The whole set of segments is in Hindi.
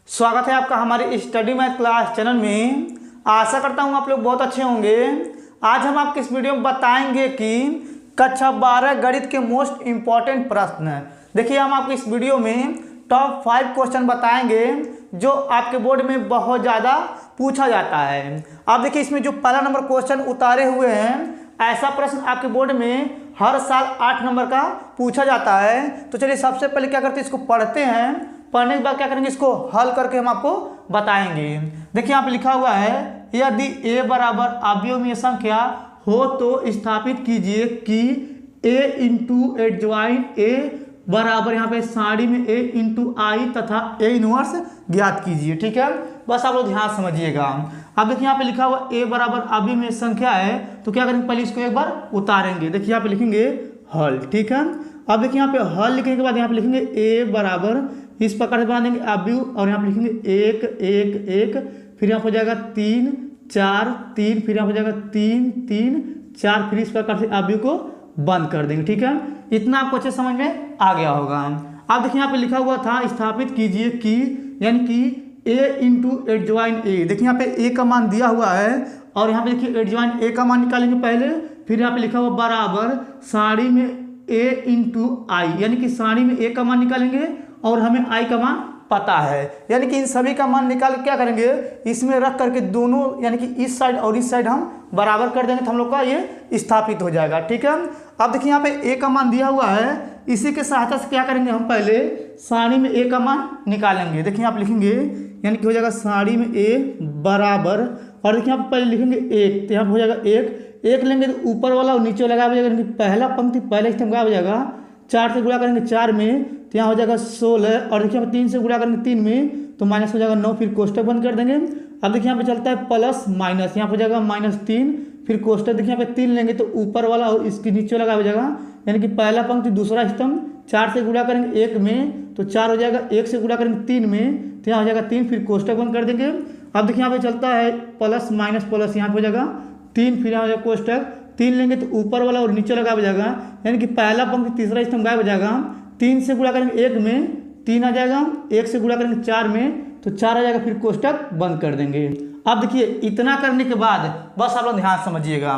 स्वागत है आपका हमारे स्टडी मैथ क्लास चैनल में। आशा करता हूँ आप लोग बहुत अच्छे होंगे। आज हम आपके इस वीडियो में बताएंगे कि कक्षा 12 गणित के मोस्ट इम्पॉर्टेंट प्रश्न। देखिए, हम आपको इस वीडियो में टॉप 5 क्वेश्चन बताएंगे जो आपके बोर्ड में बहुत ज़्यादा पूछा जाता है। अब देखिए, इसमें जो पहला नंबर क्वेश्चन उतारे हुए हैं, ऐसा प्रश्न आपके बोर्ड में हर साल 8 नंबर का पूछा जाता है। तो चलिए सबसे पहले क्या करते हैं, इसको पढ़ते हैं। पढ़ने के बाद क्या करेंगे, इसको हल करके हम आपको बताएंगे। देखिए यहाँ पे लिखा हुआ है, यदि a बराबर अवयवीय संख्या हो तो स्थापित कीजिए कि a इंटू एडजॉइंट a बराबर यहाँ पे साड़ी में a इंटू आई तथा a इनवर्स ज्ञात कीजिए। ठीक है, बस आप लोग ध्यान समझिएगा। अब देखिए यहाँ पे लिखा हुआ a बराबर अवयवीय संख्या है, तो क्या करेंगे, पहले इसको एक बार उतारेंगे। देखिए यहाँ पे लिखेंगे हल। ठीक है, अब देखिए यहाँ पे हल लिखने के बाद यहाँ पे लिखेंगे a बराबर, इस प्रकार से बना देंगे अवयव, और यहाँ पे लिखेंगे 1 1 1, फिर यहाँ हो जाएगा 3 4 3, फिर यहाँ हो जाएगा 3 3 4, फिर इस प्रकार से अवयव को बंद कर देंगे। ठीक है, इतना आपको अच्छे समझ में आ गया होगा। अब देखिए यहाँ पे लिखा हुआ था स्थापित कीजिए कि, यानी कि a इंटू एडजॉइंट a। देखिए यहाँ पे a का मान दिया हुआ है, और यहाँ पे देखिए एडजॉइंट a का मान निकालेंगे पहले, फिर यहाँ पे लिखा हुआ बराबर साड़ी में a इंटू आई, यानी कि साड़ी में a का मान निकालेंगे और हमें i का मान पता है, यानी कि इन सभी का मान निकाल क्या करेंगे, इसमें रख करके दोनों यानी कि इस साइड और इस साइड हम बराबर कर देंगे तो हम लोग का ये स्थापित हो जाएगा। ठीक है, अब देखिए यहाँ पे a का मान दिया हुआ है, इसी के सहायता से क्या करेंगे, हम पहले साड़ी में a का मान निकालेंगे। देखिए आप लिखेंगे, यानी कि हो जाएगा साड़ी में a बराबर, और देखिए आप पहले लिखेंगे 1, तो यहाँ हो जाएगा 1 लेंगे तो ऊपर वाला और नीचे लगा हो जाएगा, पहला पंक्ति पहले स्तंभ का हो जाएगा, 4 से गुणा करेंगे 4 में तो यहाँ हो जाएगा 16, और देखिए 3 से गुणा करेंगे 3 में तो माइनस हो जाएगा 9, फिर कोष्टक बंद कर देंगे। अब देखिए यहाँ पे चलता है प्लस माइनस, यहाँ हो जाएगा -3, फिर कोष्टक देखिए यहाँ पे 3 लेंगे तो ऊपर वाला और इसके नीचे लगा हो जाएगा, यानी कि पहला पंक्ति दूसरा स्तंभ, 4 से गुणा करेंगे 1 में तो 4 हो जाएगा, 1 से गुणा करेंगे 3 में तो यहाँ हो जाएगा 3, फिर कोष्टक बंद कर देंगे। अब देखिए यहाँ पे चलता है प्लस माइनस प्लस, यहाँ पे हो जाएगा 3, फिर यहाँ हो जाएगा कोष्टक, 3 लेंगे तो ऊपर वाला और नीचे लगा हो जाएगा, यानी कि पहला पंक्ति तीसरा स्तंभ गायब हो जाएगा। 3 से गुणा करेंगे 1 में 3 आ जाएगा, 1 से गुणा करेंगे 4 में तो 4 आ जाएगा, फिर कोष्टक बंद कर देंगे। अब देखिए इतना करने के बाद बस आप लोग ध्यान समझिएगा।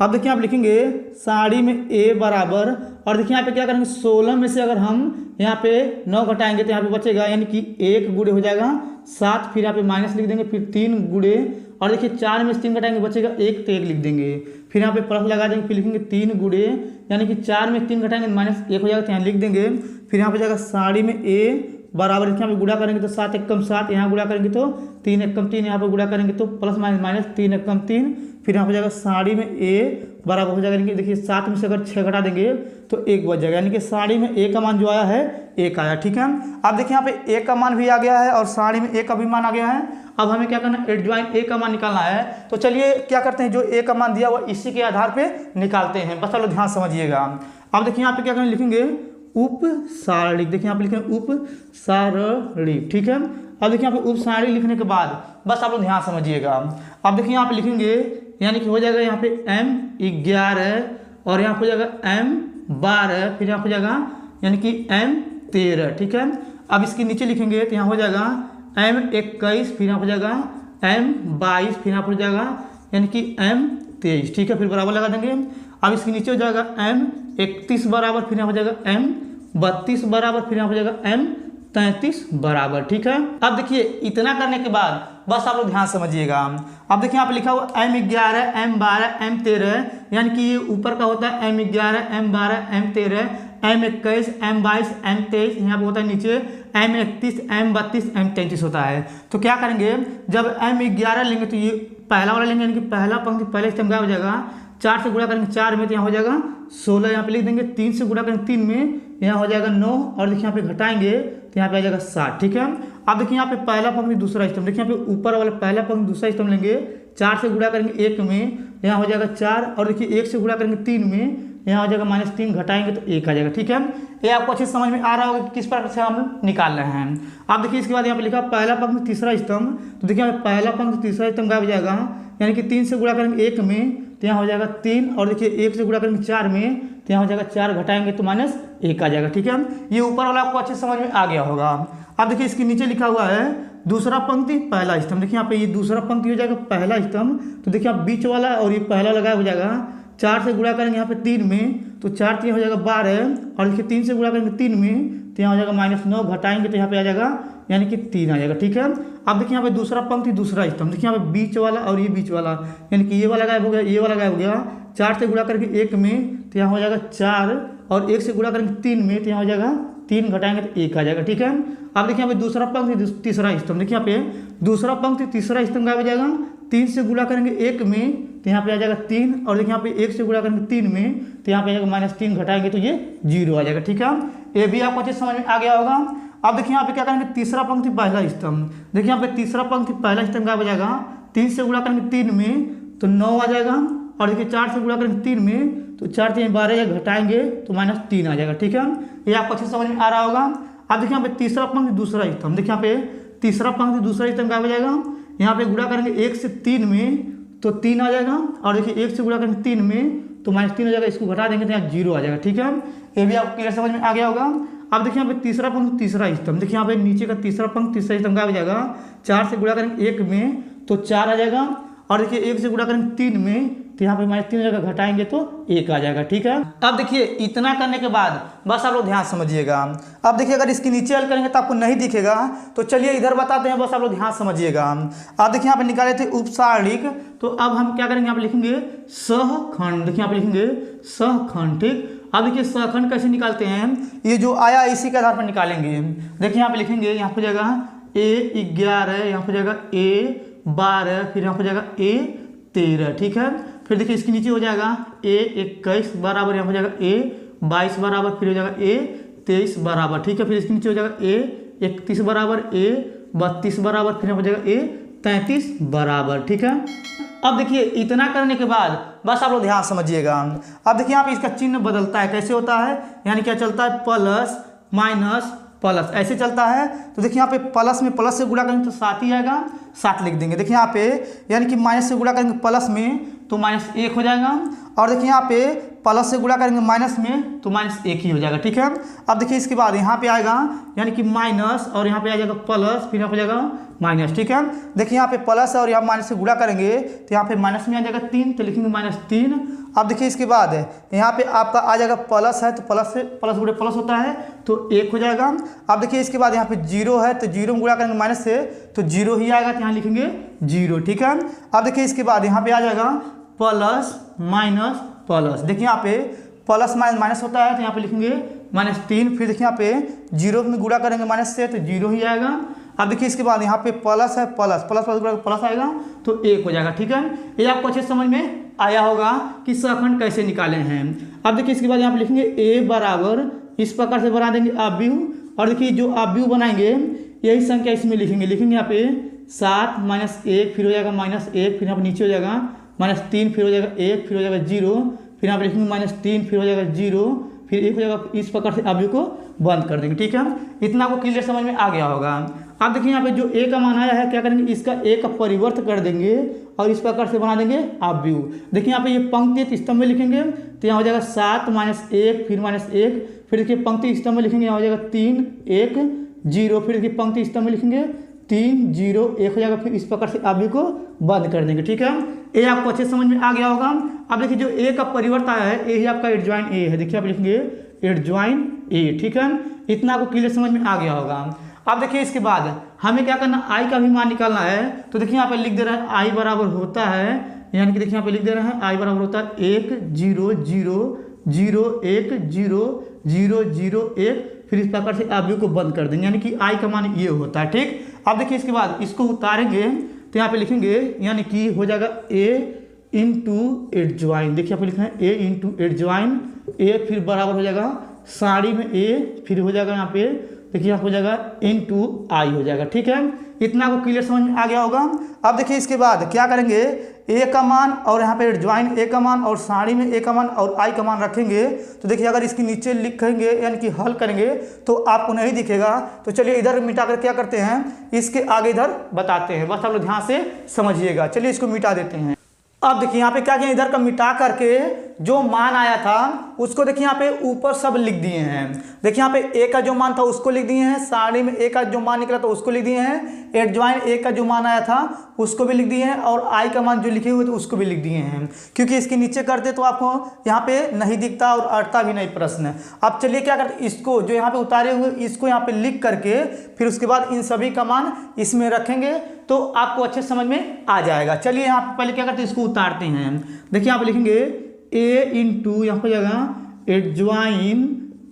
अब देखिए आप लिखेंगे साड़ी में a बराबर, और देखिए यहाँ पे क्या करेंगे, 16 में से अगर हम यहाँ पे 9 घटाएंगे तो यहाँ पे बचेगा, यानी कि 1 गुणे हो जाएगा 7, फिर यहाँ पे माइनस लिख देंगे, फिर 3 गुणे, और देखिए 4 में से 3 घटाएंगे बचेगा 1, तो 1 लिख देंगे, फिर यहाँ पे प्लस लगा देंगे, फिर लिखेंगे 3 गुणे, यानी कि 4 में 3 घटाएंगे -1 हो जाएगा, तो यहाँ लिख देंगे। फिर यहाँ पे जाएगा साड़ी में a बराबर, यहाँ पे गुणा करेंगे तो 7 एकम 7, यहाँ गुणा करेंगे तो 3 एकम 3, यहाँ पे गुणा करेंगे तो प्लस माइनस 3 एकम 3, फिर यहाँ हो जाएगा साड़ी में a बराबर हो जाएगा, देखिए 7 में से अगर 6 घटा देंगे तो 1 बच जाएगा, यानी कि साड़ी में a का मान जो आया है 1 आया। ठीक है, अब देखिए यहाँ पे a का मान भी आ गया है और साड़ी में a का भी मान आ गया है। अब हमें क्या करना है, एडजॉइंट a का मान निकालना है। तो चलिए क्या करते हैं, जो a का मान दिया हुआ इसी के आधार पर निकालते हैं, बस चलो ध्यान समझिएगा। अब देखिए यहाँ पे क्या करें, लिखेंगे उप सारणी, देखिए यहाँ पे लिखेंगे उप सारणी। ठीक है, अब देखिए यहाँ पे उप सारणी लिखने के बाद बस आप लोग ध्यान समझिएगा। अब देखिए यहाँ पे लिखेंगे, यानी कि हो जाएगा यहाँ पे m11 और यहाँ हो जाएगा m12, फिर यहाँ हो जाएगा यानी कि m13। ठीक है, अब इसके नीचे लिखेंगे तो यहाँ हो जाएगा m21, फिर यहाँ हो जाएगा m22, फिर यहाँ हो जाएगा यानी कि m23। ठीक है, फिर बराबर लगा देंगे। अब इसके नीचे हो जाएगा m31 बराबर, फिर यहाँ हो जाएगा m32 बराबर, फिर यहाँ हो जाएगा m33 बराबर। ठीक है, अब देखिए इतना करने के बाद बस आप लोग ध्यान समझिएगा। अब देखिए यहाँ पे लिखा हुआ m11 m12 m13, यानी कि ये ऊपर का होता है m11 m12 m13, m21 m22 m23, यहाँ पे होता है नीचे m31 m32 m33 होता है। तो क्या करेंगे, जब m11 लेंगे तो ये पहला वाला लेंगे, यानी कि पहला पंक्ति पहले स्तंभ गायब हो जाएगा, 4 से गुणा करेंगे 4 में तो यहाँ हो जाएगा 16, यहाँ पे लिख देंगे, 3 से गुणा करेंगे 3 में यहाँ हो जाएगा 9, और देखिए यहाँ पे घटाएंगे तो यहाँ पे आ जाएगा 7। ठीक है, अब देखिए यहाँ पे पहला पंक्ति दूसरा स्तंभ, देखिए यहाँ पे ऊपर वाला पहला पंक्ति दूसरा स्तंभ लेंगे, 4 से गुणा करेंगे 1 में यहाँ हो जाएगा 4, और देखिए 1 से गुणा करेंगे 3 में यहाँ हो जाएगा -3, घटाएंगे तो 1 आ जाएगा। ठीक है, ये आपको अच्छे समझ में आ रहा होगा कि किस प्रकार से हम निकाल रहे हैं। अब देखिए इसके बाद यहाँ पे लिखा पहला पंक्ति तीसरा स्तंभ, तो देखिए पहला पंक्ति तीसरा स्तंभ गायब हो जाएगा, यानी कि 3 से गुणा करेंगे 1 में तो यहाँ हो जाएगा 3, और देखिए 1 से गुणा करेंगे 4 में तो यहाँ हो जाएगा 4 घटाएंगे तो -1 आ जाएगा। ठीक है, ये ऊपर वाला आपको अच्छे समझ में आ गया होगा। अब देखिए इसके नीचे लिखा हुआ है दूसरा पंक्ति पहला स्तंभ। देखिए यहाँ पे ये दूसरा पंक्ति हो जाएगा पहला स्तंभ, तो देखिए आप बीच वाला और ये पहला लगाया हो जाएगा। 4 से गुणा करेंगे यहाँ पे 3 में तो 4 3 हो जाएगा 12, और देखिए 3 से गुणा करेंगे 3 में तो यहाँ हो जाएगा -9, घटाएंगे तो यहाँ पे आ जाएगा यानी कि 3 आ जाएगा। ठीक है, अब देखिए यहाँ पे दूसरा पंक्ति दूसरा स्तंभ, देखिए यहाँ पे बीच वाला और ये बीच वाला यानी कि ये वाला गायब हो गया, ये वाला गायब हो गया। 4 से गुणा करके 1 में तो यहाँ हो जाएगा 4, और 1 से गुणा करेंगे 3 में तो यहाँ हो जाएगा 3, घटाएंगे तो 1 आ जाएगा। ठीक है, अब देखिए यहाँ पे दूसरा पंक्ति तीसरा स्तंभ, देखिए यहाँ पे दूसरा पंक्ति तीसरा स्तंभ गायब हो जाएगा। 3 से गुणा करेंगे 1 में तो यहाँ पे आ जाएगा 3, और देखिए यहाँ पे 1 से गुणा करेंगे 3 में तो यहाँ पे आ जाएगा -3, घटाएंगे तो ये 0 आ जाएगा। ठीक है, ये भी आपको अच्छे समझ में आ गया होगा। अब देखिए यहाँ पे क्या करेंगे तीसरा पंक्ति पहला स्तंभ, देखिए यहाँ पे तीसरा पंक्ति पहला स्तंभ गायब हो जाएगा। 3 से गुणा करेंगे 3 में तो 9 आ जाएगा, और देखिए 4 से गुणा करेंगे 3 में तो 4 3 12, घटाएंगे तो -3 आ जाएगा। ठीक है, ये आपको अच्छे समझ में आ रहा होगा। अब देखिए यहाँ पे तीसरा पंक्ति दूसरा स्तंभ, देखिए यहाँ पे तीसरा पंक्ति दूसरा स्तंभ गायब हो जाएगा। यहाँ पे गुणा करेंगे 1 से 3 में तो 3 आ जाएगा, और देखिए 1 से गुणा करेंगे 3 में तो -3 हो जाएगा, इसको घटा देंगे तो यहाँ 0 आ जाएगा। ठीक है, ये भी आपको क्लियर समझ में आ गया होगा। अब देखिए यहाँ पे तीसरा पंक्ति तीसरा स्तंभ, देखिए यहाँ पे नीचे का तीसरा पंक्ति तीसरा स्तंभ गायब हो जाएगा। 4 से गुणा करेंगे 1 में तो 4 आ जाएगा, और देखिए 1 से गुणा करेंगे 3 में तो यहाँ पे -3 हो जाएगा, घटाएंगे तो 1 आ जाएगा। ठीक है, अब देखिए इतना करने के बाद बस आप लोग ध्यान समझिएगा। अब देखिए अगर इसके नीचे हल करेंगे तो आपको नहीं दिखेगा, तो चलिए इधर बताते हैं, बस आप लोग ध्यान समझिएगा। अब देखिए यहाँ पे निकाले थे उपसारणिक, तो अब हम क्या करेंगे यहाँ पे लिखेंगे सहखंड, देखिए यहाँ पे लिखेंगे सहखंड। ठीक, अब देखिए सहखंड कैसे निकालते हैं, ये जो आया इसी के आधार पर निकालेंगे। देखिए यहाँ पे लिखेंगे, यहाँ पे जाएगा A11, यहाँ पे जाएगा A12, फिर यहाँ पे जाएगा A13। ठीक है, फिर देखिए इसके नीचे हो जाएगा A21 बराबर, यहाँ हो जाएगा A22 बराबर, फिर हो जाएगा A23 बराबर। ठीक है, फिर इसके नीचे हो जाएगा A31 बराबर, A32 बराबर, फिर हो जाएगा A33 बराबर। ठीक है, अब देखिए इतना करने के बाद बस आप लोग ध्यान समझिएगा। अब देखिए यहाँ पे इसका चिन्ह बदलता है, कैसे होता है, यानी क्या चलता है प्लस माइनस प्लस, ऐसे चलता है। तो देखिए यहाँ पे प्लस में प्लस से गुणा करेंगे तो 7 ही आएगा, 7 लिख देंगे। देखिए यहाँ पे यानी कि माइनस से गुणा करेंगे प्लस में तो -1 हो जाएगा, और देखिए यहाँ पे प्लस से गुणा करेंगे माइनस में तो -1 ही हो जाएगा। ठीक है, अब देखिए इसके बाद यहाँ पे आएगा यानी कि माइनस, और यहाँ पे आ जाएगा प्लस, फिर यहाँ पे जाएगा माइनस। ठीक है, देखिए यहाँ पे प्लस और यहाँ माइनस से गुणा करेंगे तो यहाँ पे माइनस में आ जाएगा 3, तो लिखेंगे -3। अब देखिए इसके बाद यहाँ पे आपका आ जाएगा प्लस है, तो प्लस से प्लस गुणे प्लस होता है तो 1 हो जाएगा। अब देखिए इसके बाद यहाँ पे 0 है, तो 0 में गुणा करेंगे माइनस से तो 0 ही आएगा, तो यहाँ लिखेंगे 0। ठीक है, अब देखिए इसके बाद यहाँ पे आ जाएगा प्लस माइनस प्लस, देखिए यहाँ पे प्लस माइनस होता है तो यहाँ पे लिखेंगे -3, फिर देखिए यहाँ पे 0 में गुणा करेंगे माइनस से तो 0 ही आएगा। अब देखिए इसके बाद यहाँ पे प्लस है, प्लस प्लस प्लस प्लस आएगा तो 1 हो जाएगा। ठीक है, ये आपको अच्छे समझ में आया होगा कि सहखंड कैसे निकाले हैं। अब देखिए इसके बाद यहाँ पे लिखेंगे A बराबर, इस प्रकार से बना देंगे अवयव, और देखिए जो अवयव बनाएंगे यही संख्या इसमें लिखेंगे यहाँ पे 7 -1, फिर हो जाएगा -1, फिर यहाँ पे नीचे हो जाएगा -3, फिर हो जाएगा 1, फिर हो जाएगा 0, फिर यहाँ पे लिखेंगे -3, फिर हो जाएगा 0, फिर 1 हो जाएगा। इस प्रकार से अवयव को बंद कर देंगे। ठीक है, इतना को क्लियर समझ में आ गया होगा। अब देखिए यहाँ पे जो A का मान आया है, क्या करेंगे इसका A का परिवर्त कर देंगे और इस प्रकार से बना देंगे अवयव। देखिए यहाँ पे ये पंक्ति स्तंभ में लिखेंगे तो यहाँ हो जाएगा 7 -1, फिर -1, फिर देखिए पंक्ति स्तंभ में लिखेंगे, यहाँ हो जाएगा 3 1 0, फिर देखिए पंक्ति स्तंभ में लिखेंगे 3 0 1 हो जाएगा, फिर इस प्रकार से अवयव को बंद कर देंगे। ठीक है, ये आपको अच्छे समझ में आ गया होगा। अब देखिए जो A का परिवर्त आया है, यही आपका एडजॉइन A है, देखिए आप लिखेंगे एडजॉइन A। ठीक है, इतना आपको क्लियर समझ में आ गया होगा। अब देखिए इसके बाद हमें क्या करना, I का भी मान निकालना है। तो देखिए यहाँ पे लिख दे रहा है I बराबर होता है, यानी कि देखिए यहाँ पे लिख दे रहे हैं I बराबर होता है 1 0 0 0 1 0 0 0 1, फिर इस प्रकार से अवयव को बंद कर देंगे, यानी कि I का मान ये होता है। ठीक, अब देखिए इसके बाद इसको उतारेंगे तो यहाँ पे लिखेंगे, यानी कि हो जाएगा A इंटू एडजॉइन। देखिए यहाँ पे लिखना है A इंटू एडजॉइन A, फिर बराबर हो जाएगा साड़ी में A, फिर हो जाएगा यहाँ पे देखिए यहाँ हो जाएगा इंटू I हो जाएगा। ठीक है, इतना को क्लियर समझ में आ गया होगा। अब देखिए इसके बाद क्या करेंगे, A का मान और यहाँ पे एडजॉइन A का मान और साड़ी में A का मान और I का मान रखेंगे। तो देखिए अगर इसके नीचे लिखेंगे यानी कि हल करेंगे तो आपको नहीं दिखेगा। तो चलिए इधर मिटा कर क्या करते हैं, इसके आगे इधर बताते हैं, बस आप लोग ध्यान से समझिएगा। चलिए इसको मिटा देते हैं। अब देखिए यहाँ पे क्या किया, इधर का मिटा करके जो मान आया था उसको देखिए यहाँ पे ऊपर सब लिख दिए हैं। देखिए यहाँ पे ए का जो मान था उसको लिख दिए हैं, सारणी में ए का जो मान निकला था उसको लिख दिए हैं, एडजॉइन ए का जो मान आया था उसको भी लिख दिए हैं, और आई का मान जो लिखे हुए थे उसको भी लिख दिए हैं, क्योंकि इसके नीचे करते तो आपको यहाँ पे नहीं दिखता और अटता भी नहीं प्रश्न। अब चलिए क्या करते, इसको जो यहाँ पे उतारे हुए इसको यहाँ पे लिख करके फिर उसके बाद इन सभी का मान इसमें रखेंगे तो आपको अच्छे समझ में आ जाएगा। चलिए यहाँ पे पहले क्या करते हैं, इसको उतारते हैं। देखिए यहाँ पे लिखेंगे ए इंटू यहाँ पे जाएगा एडजॉइन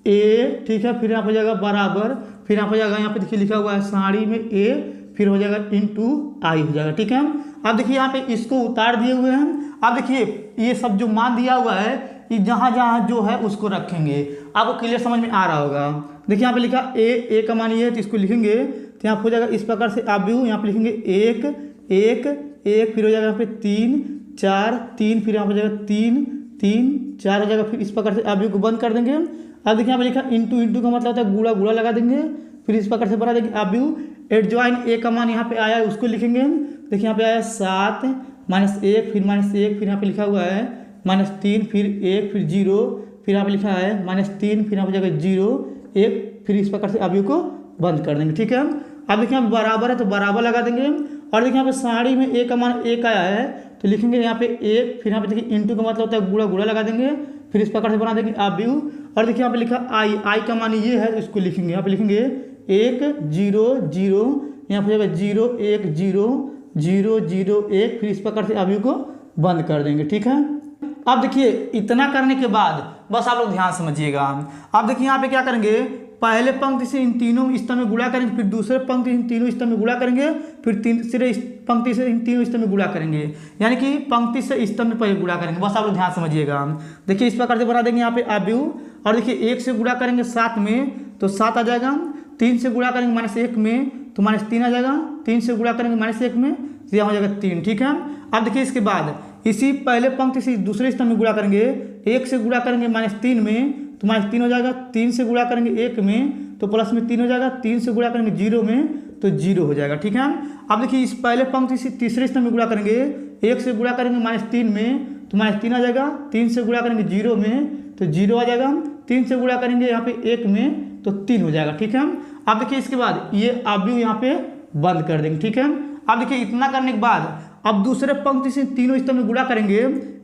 ए, ठीक है, फिर यहाँ पे जाएगा बराबर, फिर यहाँ पे जाएगा, यहाँ पे देखिए लिखा हुआ है साड़ी में ए, फिर हो जाएगा इंटू आई हो जाएगा, ठीक है। अब देखिए यहाँ पे इसको उतार दिए हुए हैं। अब देखिए ये सब जो मान दिया हुआ है ये जहाँ जहाँ जो है उसको रखेंगे, आपको क्लियर समझ में आ रहा होगा। देखिए यहाँ पे लिखा ए का मान ये है तो इसको लिखेंगे तो यहाँ हो जाएगा इस प्रकार से। अब यहाँ पे लिखेंगे एक एक एक, फिर हो जाएगा यहाँ पे 3 4 3, फिर यहाँ पे जाएगा 3 3 4 हो जाएगा, फिर इस प्रकार से अब को बंद कर देंगे। अब देखिए यहाँ पे लिखा इंटू, इंटू का मतलब होता है गुणा, गुणा लगा देंगे, फिर इस प्रकार से बना देंगे। अब एडजॉइन ए का मान यहाँ पे आया है उसको लिखेंगे। देखिए यहाँ पे आया 7 -1, फिर -1, फिर यहाँ पे लिखा हुआ है -3, फिर 1, फिर 0, फिर यहाँ पे लिखा है -3, फिर यहाँ पे जाएगा 0 1, फिर इस प्रकार से अब को बंद कर देंगे, ठीक है। अब देखिए यहाँ बराबर है तो बराबर लगा देंगे, और देखिए यहाँ पे साड़ी में ए का मान 1 आया है तो लिखेंगे यहाँ पे 1, फिर यहाँ पे देखिए इंटू का मतलब होता है गुणा, गुणा लगा देंगे, फिर इस प्रकार से बना देंगे अब। और देखिए यहाँ पे लिखा आई का मान ये है इसको लिखेंगे, यहाँ पे लिखेंगे 1 0 0, यहाँ पे जाएगा 0 1 0 0 0 1, फिर इस प्रकार से अब को बंद कर देंगे, ठीक है। अब देखिए इतना करने के बाद बस आप लोग ध्यान समझिएगा। अब देखिए यहाँ पे क्या करेंगे, पहले पंक्ति से इन तीनों स्तंभ में गुणा करेंगे, फिर दूसरे पंक्ति इन तीनों स्तंभ में गुणा करेंगे, फिर तीसरे पंक्ति से इन तीनों स्तंभ में गुणा करेंगे, यानी कि पंक्ति से स्तंभ में पहले गुणा करेंगे। बस आप लोग ध्यान समझिएगा। देखिए इस प्रकार से बना देंगे यहाँ पे अब, और देखिए 1 से गुणा करेंगे 7 में तो 7 आ जाएगा, 3 से गुणा करेंगे -1 में तो -3 आ जाएगा, 3 से गुणा करेंगे -1 में तो यहाँ हो जाएगा 3, ठीक है। अब देखिए इसके बाद इसी पहले पंक्ति से दूसरे स्तंभ में गुणा करेंगे, 1 से गुणा करेंगे -3 में तो -3 हो जाएगा, 3 से गुणा करेंगे 1 में तो प्लस में 3 हो जाएगा, 3 से गुणा करेंगे 0 में तो 0 हो जाएगा, ठीक है। अब देखिए इस पहले पंक्ति से तीसरे स्तंभ में गुणा करेंगे, 1 से गुणा करेंगे -3 में तो -3 आ जाएगा, 3 से गुणा करेंगे 0 में तो 0 आ जाएगा, 3 से गुणा करेंगे यहाँ पे 1 में तो 3 हो जाएगा, ठीक है। अब देखिए इसके बाद ये अब यहाँ पे बंद कर देंगे, ठीक है। अब देखिए इतना करने के बाद अब दूसरे पंक्ति से तीनों स्तंभ में गुणा करेंगे,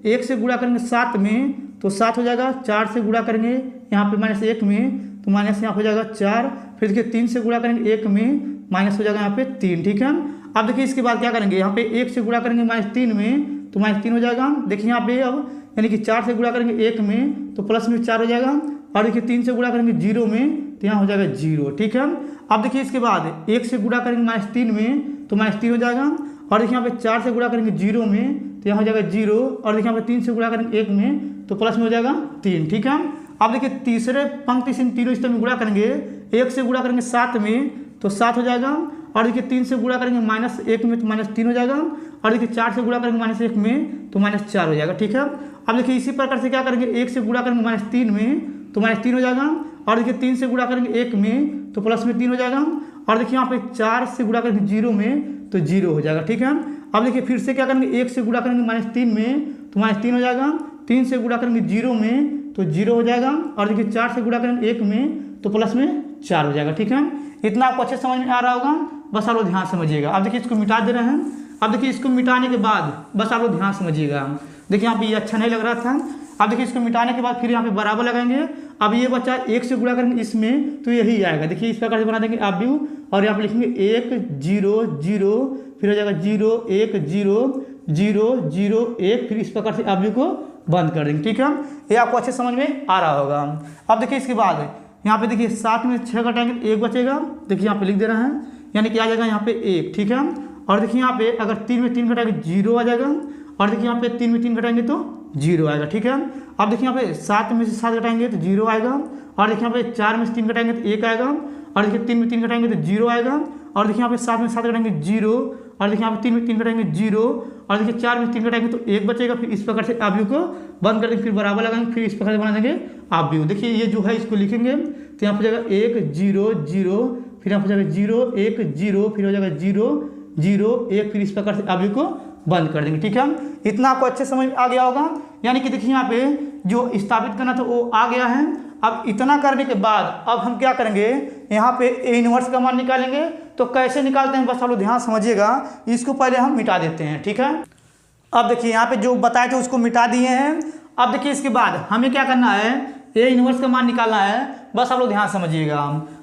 1 से गुणा करेंगे 7 में तो 7 हो जाएगा, 4 से गुणा करेंगे यहाँ पे -1 में तो माइनस यहाँ हो जाएगा 4, फिर देखिए 3 से गुणा करेंगे 1 में माइनस हो जाएगा यहाँ पे 3, ठीक है। अब देखिए इसके बाद क्या करेंगे, यहाँ पे 1 से गुणा करेंगे -3 में तो -3 हो जाएगा। देखिए यहाँ पे अब यानी कि 4 से गुणा करेंगे 1 में तो प्लस में 4 हो जाएगा, और देखिए 3 से गुणा करेंगे 0 में तो यहाँ हो जाएगा 0, ठीक है। अब देखिए इसके बाद 1 से गुणा करेंगे -3 में तो -3 हो जाएगा, और देखिए यहाँ पे 4 से गुणा करेंगे 0 में तो यहाँ हो जाएगा 0, और देखिए यहाँ पे 3 से गुणा करेंगे 1 में तो प्लस में हो जाएगा 3, ठीक है। अब देखिए तीसरे पंक्ति से तीनों स्तंभ में गुणा करेंगे, 1 से गुणा करेंगे 7 में तो 7 हो जाएगा, और देखिए 3 से गुणा करेंगे -1 में तो -3 हो जाएगा, और देखिए 4 से गुणा करेंगे -1 में तो -4 हो जाएगा, ठीक है। अब देखिए इसी प्रकार से क्या करेंगे, 1 से गुणा करेंगे -3 में तो -3 हो जाएगा, और देखिए 3 से गुणा करेंगे 1 में तो प्लस में 3 हो जाएगा, और देखिए यहाँ पे 4 से गुणा करेंगे 0 में तो 0 हो जाएगा, ठीक है। अब देखिए फिर से क्या करेंगे, 1 से गुणा करेंगे -3 में तो -3 हो जाएगा, 3 से गुणा करेंगे 0 में तो 0 हो जाएगा, और देखिए 4 से गुणा करेंगे 1 में तो प्लस में 4 हो जाएगा, ठीक है। इतना आपको अच्छे समझ में आ रहा होगा, बस आप लोग ध्यान समझिएगा। अब देखिए इसको मिटा दे रहे हैं। अब देखिए इसको मिटाने के बाद बस आप लोग ध्यान समझिएगा। देखिए यहाँ पे ये अच्छा नहीं लग रहा था। अब देखिए इसको मिटाने के बाद फिर यहाँ पे बराबर लगाएंगे। अब ये बच्चा 1 से गुणा करेंगे इसमें तो यही आएगा। देखिए इस प्रकार से बना देंगे अब, और यहाँ पे लिखेंगे 1 0 0, फिर हो जाएगा 0 1 0 0 0 1, फिर इस प्रकार से अब को बंद कर देंगे, ठीक है। ये आपको अच्छे समझ में आ रहा होगा। अब देखिए इसके बाद यहाँ पे देखिए 7 में 6 घटाएंगे 1 बचेगा। देखिए यहाँ पे लिख दे रहे हैं, यानी कि आ जाएगा यहाँ पे 1, ठीक है। और देखिए यहाँ पे अगर 3 में 3 घटाएंगे 0 आ जाएगा, और देखिए यहाँ पे 3 में 3 घटाएंगे तो 0 आएगा, ठीक है। अब देखिए यहाँ पे 7 में से 7 घटाएंगे तो 0 आएगा, और देखिए यहाँ पे 4 में से 3 घटाएंगे तो 1 आएगा, और देखिए 3 में 3 घटाएंगे तो 0 आएगा, और देखिए यहाँ पे 7 में 7 घटाएंगे 0, और देखिए यहाँ पे 3 में 3 घटाएंगे 0, और देखिए 4 में 3 घटाएंगे तो 1 बचेगा। फिर इस प्रकार से आव्यूह को बंद कर देंगे, फिर बराबर लगाएंगे, फिर इस प्रकार से बना देंगे आव्यूह। देखिए ये जो है इसको लिखेंगे तो यहाँ पे जाएगा 1 0 0, फिर यहाँ पे जाएगा 0 1 0, फिर हो जाएगा 0 0 1, फिर इस प्रकार से आव्यूह को बंद कर देंगे। ठीक है, इतना आपको अच्छे समझ में आ गया होगा। यानी कि देखिए यहाँ पे जो स्थापित करना था वो आ गया है। अब इतना करने के बाद अब हम क्या करेंगे, यहाँ पे ए इनवर्स का मान निकालेंगे। तो कैसे निकालते हैं बस आप लोग ध्यान समझिएगा, इसको पहले हम मिटा देते हैं। ठीक है, अब देखिए यहाँ पे जो बताए थे उसको मिटा दिए हैं। अब देखिए इसके बाद हमें क्या करना है, ए इनवर्स का मान निकालना है। बस आप लोग ध्यान समझिएगा।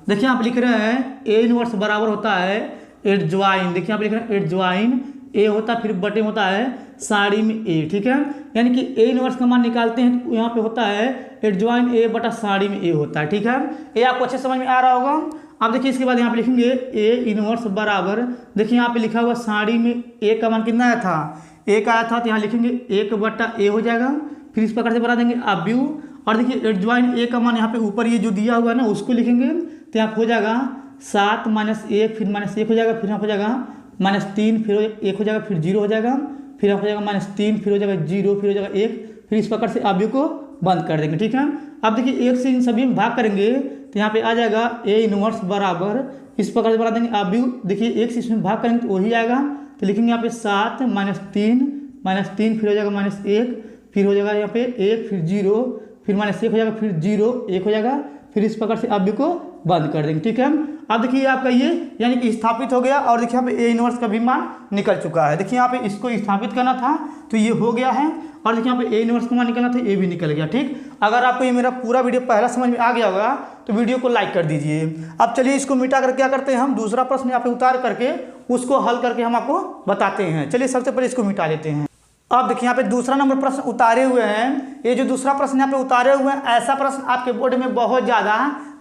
देखिए आप लिख रहे हैं ए इनवर्स बराबर होता है एडज्वाइन। देखिए आप लिख रहे हैं एडज्वाइन, ए होता है फिर बटे होता है साड़ी में ए। ठीक है, यानी कि ए इनवर्स का मान निकालते हैं तो यहाँ पे होता है एडज्वाइन ए बटा साड़ी में ए होता है। ठीक है, ये आपको अच्छे समझ में आ रहा होगा। अब देखिए इसके बाद यहाँ पे लिखेंगे ए इनवर्स बराबर, देखिए यहाँ पे लिखा हुआ साड़ी में ए का मान कितना आया था, एक आया था, तो यहाँ लिखेंगे 1 बटा ए हो जाएगा। फिर इस प्रकार से बना देंगे अब्यू। और देखिए एडज्वाइन ए का मान यहाँ पे ऊपर ये जो दिया हुआ है ना उसको लिखेंगे, तो यहाँ हो जाएगा 7 - 1, फिर -1 हो जाएगा, फिर यहाँ हो जाएगा -3, फिर 1 हो जाएगा, फिर 0 हो जाएगा, फिर यहाँ हो जाएगा -3, फिर हो जाएगा 0, फिर हो जाएगा 1। फिर इस प्रकार से अब्यू को बंद कर देंगे। ठीक है, अब देखिए 1 से इन सभी में भाग करेंगे तो यहाँ पे आ जाएगा ए इनवर्स बराबर, इस प्रकार से बना देंगे अब्यू। देखिए 1 से इसमें भाग करेंगे तो वही आएगा, तो लिखेंगे यहाँ पे 7 - 3, फिर हो जाएगा -1, फिर हो जाएगा यहाँ पे 1, फिर 0, फिर -1 हो जाएगा, फिर 0, 1 हो जाएगा। फिर इस प्रकार से अब्यू को बंद कर देंगे। ठीक है, अब देखिए आपका ये यानी कि स्थापित हो गया। और देखिए यहाँ पे ए इनवर्स का भी मान निकल चुका है। देखिए यहाँ पे इसको स्थापित करना था तो ये हो गया है, और देखिए यहाँ पे ए इनवर्स का मान निकलना था, ये भी निकल गया। ठीक, अगर आपको ये मेरा पूरा वीडियो पहला समझ में आ गया होगा तो वीडियो को लाइक कर दीजिए। अब चलिए इसको मिटा कर क्या करते हैं, हम दूसरा प्रश्न यहाँ पे उतार करके उसको हल करके हम आपको बताते हैं। चलिए सबसे पहले इसको मिटा लेते हैं। अब देखिए यहाँ पे दूसरा नंबर प्रश्न उतारे हुए हैं। ये जो दूसरा प्रश्न यहाँ पे उतारे हुए हैं, ऐसा प्रश्न आपके बोर्ड में बहुत ज़्यादा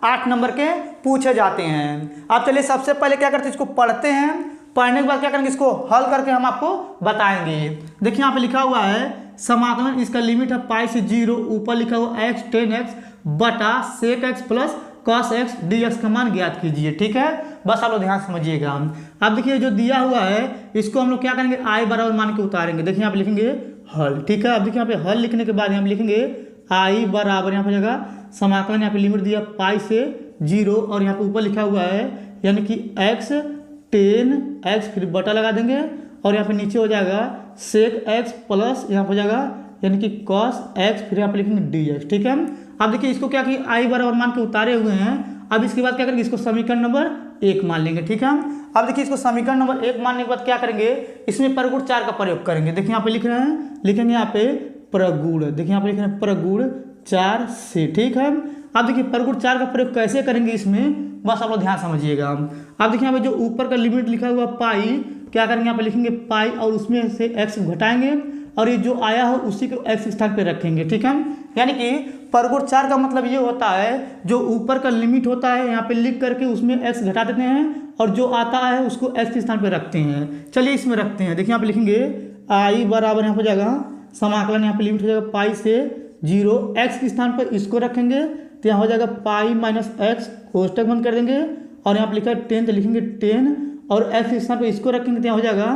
8 नंबर के पूछे जाते हैं। अब चलिए सबसे पहले क्या करते हैं, इसको पढ़ते हैं। पढ़ने के बाद क्या करेंगे, इसको हल करके हम आपको बताएंगे। देखिए यहाँ पे लिखा हुआ है समाकलन, इसका लिमिट है पाई से 0, ऊपर लिखा हुआ x 10x बटा sec x plus cos x dx का मान ज्ञात कीजिए। ठीक है, बस आप लोग ध्यान समझिएगा। अब देखिए जो दिया हुआ है इसको हम लोग क्या करेंगे, i बराबर मान के उतारेंगे। देखिए यहाँ पे लिखेंगे हल। ठीक है, अब देखिए यहाँ पे हल लिखने के बाद यहाँ पे लिखेंगे i बराबर, यहाँ पे जगह समाकलन, यहाँ पे लिमिट दिया पाई से 0, और यहाँ पे ऊपर लिखा हुआ है यानी कि x 10x, फिर बटा लगा देंगे, और यहाँ पे नीचे हो जाएगा sec x प्लस यहाँ हो जाएगा यानी कि cos x, फिर यहाँ पे लिखेंगे dx। ठीक है, अब देखिए इसको क्या कि i बराबर मान के उतारे हुए हैं। अब इसके बाद क्या करेंगे, इसको समीकरण नंबर 1 मान लेंगे। ठीक है, अब देखिए इसको समीकरण नंबर 1 मानने के बाद क्या करेंगे, इसमें परगुण 4 का प्रयोग करेंगे। देखिए यहाँ पे लिख रहे हैं, लिखेंगे यहाँ पे प्रगुण, देखिए यहाँ पे लिख रहे हैं प्रगुण 4 से। ठीक है, अब देखिए परगुण 4 का प्रयोग कैसे करेंगे इसमें, बस आप लोग ध्यान समझिएगा। अब देखिए यहाँ पे जो ऊपर का लिमिट लिखा हुआ पाई, क्या करेंगे यहाँ पे लिखेंगे पाई, और उसमें से x घटाएंगे, और ये जो आया हो उसी को x स्थान पे रखेंगे। ठीक है, यानी कि परगुण 4 का मतलब ये होता है जो ऊपर का लिमिट होता है यहाँ पे लिख करके उसमें x घटा देते हैं, और जो आता है उसको x के स्थान पे रखते हैं। चलिए इसमें रखते हैं। देखिए यहाँ पे लिखेंगे i बराबर, यहाँ पे जाएगा समाकलन, यहाँ पे लिमिट हो जाएगा पाई से 0, x के स्थान पर इसको रखेंगे तो यहाँ हो जाएगा पाई माइनस x, कोष्टक बंद कर देंगे, और यहाँ पे लिखा है 10 तो लिखेंगे 10, और x के स्थान पर इसको रखेंगे तो यहाँ हो जाएगा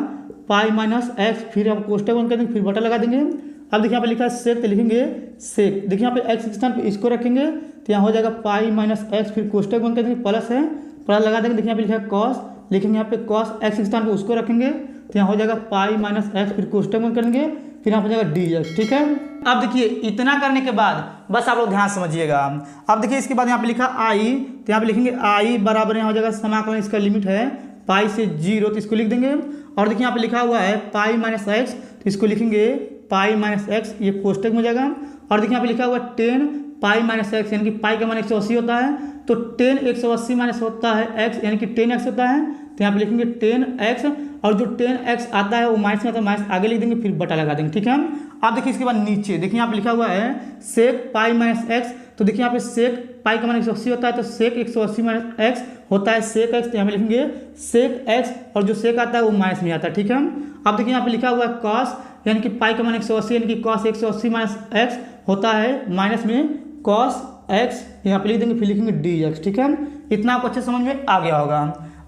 पाई माइनस x, फिर आप कोष्टक बंद कर देंगे, फिर बटा लगा देंगे। अब देखिए यहाँ पे लिखा है सेक, तो लिखेंगे सेक। देखिए यहाँ पे x के स्थान पे इसको रखेंगे तो यहाँ हो जाएगा पाई माइनस x, फिर कोष्टक बंद कर देंगे, प्लस है, प्लस लगा देंगे। देखिए यहाँ पे लिखा है कॉस, लिखेंगे यहाँ पे कॉस x के स्थान पे उसको रखेंगे तो यहाँ हो जाएगा पाई माइनस x, फिर कोष्टक बंद करेंगे, फिर यहाँ हो जाएगा dx। ठीक है, अब देखिए इतना करने के बाद बस आप लोग ध्यान समझिएगा। अब देखिए इसके बाद यहाँ पे लिखा i, तो यहाँ पे लिखेंगे i बराबर, यहाँ हो जाएगा समाकलन, इसका लिमिट है पाई से 0, तो इसको लिख देंगे। और देखिए यहाँ पे लिखा हुआ है पाई माइनस x, तो इसको लिखेंगे पाई माइनस x, ये कोष्टक में हो जाएगा। और देखिए यहाँ पे लिखा हुआ 10 पाई माइनस x, यानी कि पाई का मान 180 होता है, तो 10 180 माइनस होता है x, यानी कि 10x होता है, तो यहाँ पे लिखेंगे 10x, और जो 10x आता है वो माइनस में आता है, माइनस आगे लिख देंगे, फिर बटा लगा देंगे। ठीक है, अब देखिए इसके बाद नीचे देखिए यहाँ पे लिखा हुआ है सेक पाई माइनस x, तो देखिए यहाँ पे सेक पाई का मान 180 होता है, तो सेक 180 माइनस x होता है सेक x, तो यहाँ पे लिखेंगे सेक x, और जो सेक आता है वो माइनस में आता है। ठीक है, अब देखिए यहाँ पे लिखा हुआ है कॉस, यानी कि पाई का मान 180, यानी कि कॉस 180 माइनस x होता है माइनस में कॉस x, यहाँ पे लिख देंगे, फिर लिखेंगे dx। ठीक है, इतना आपको अच्छे समझ में आ गया होगा।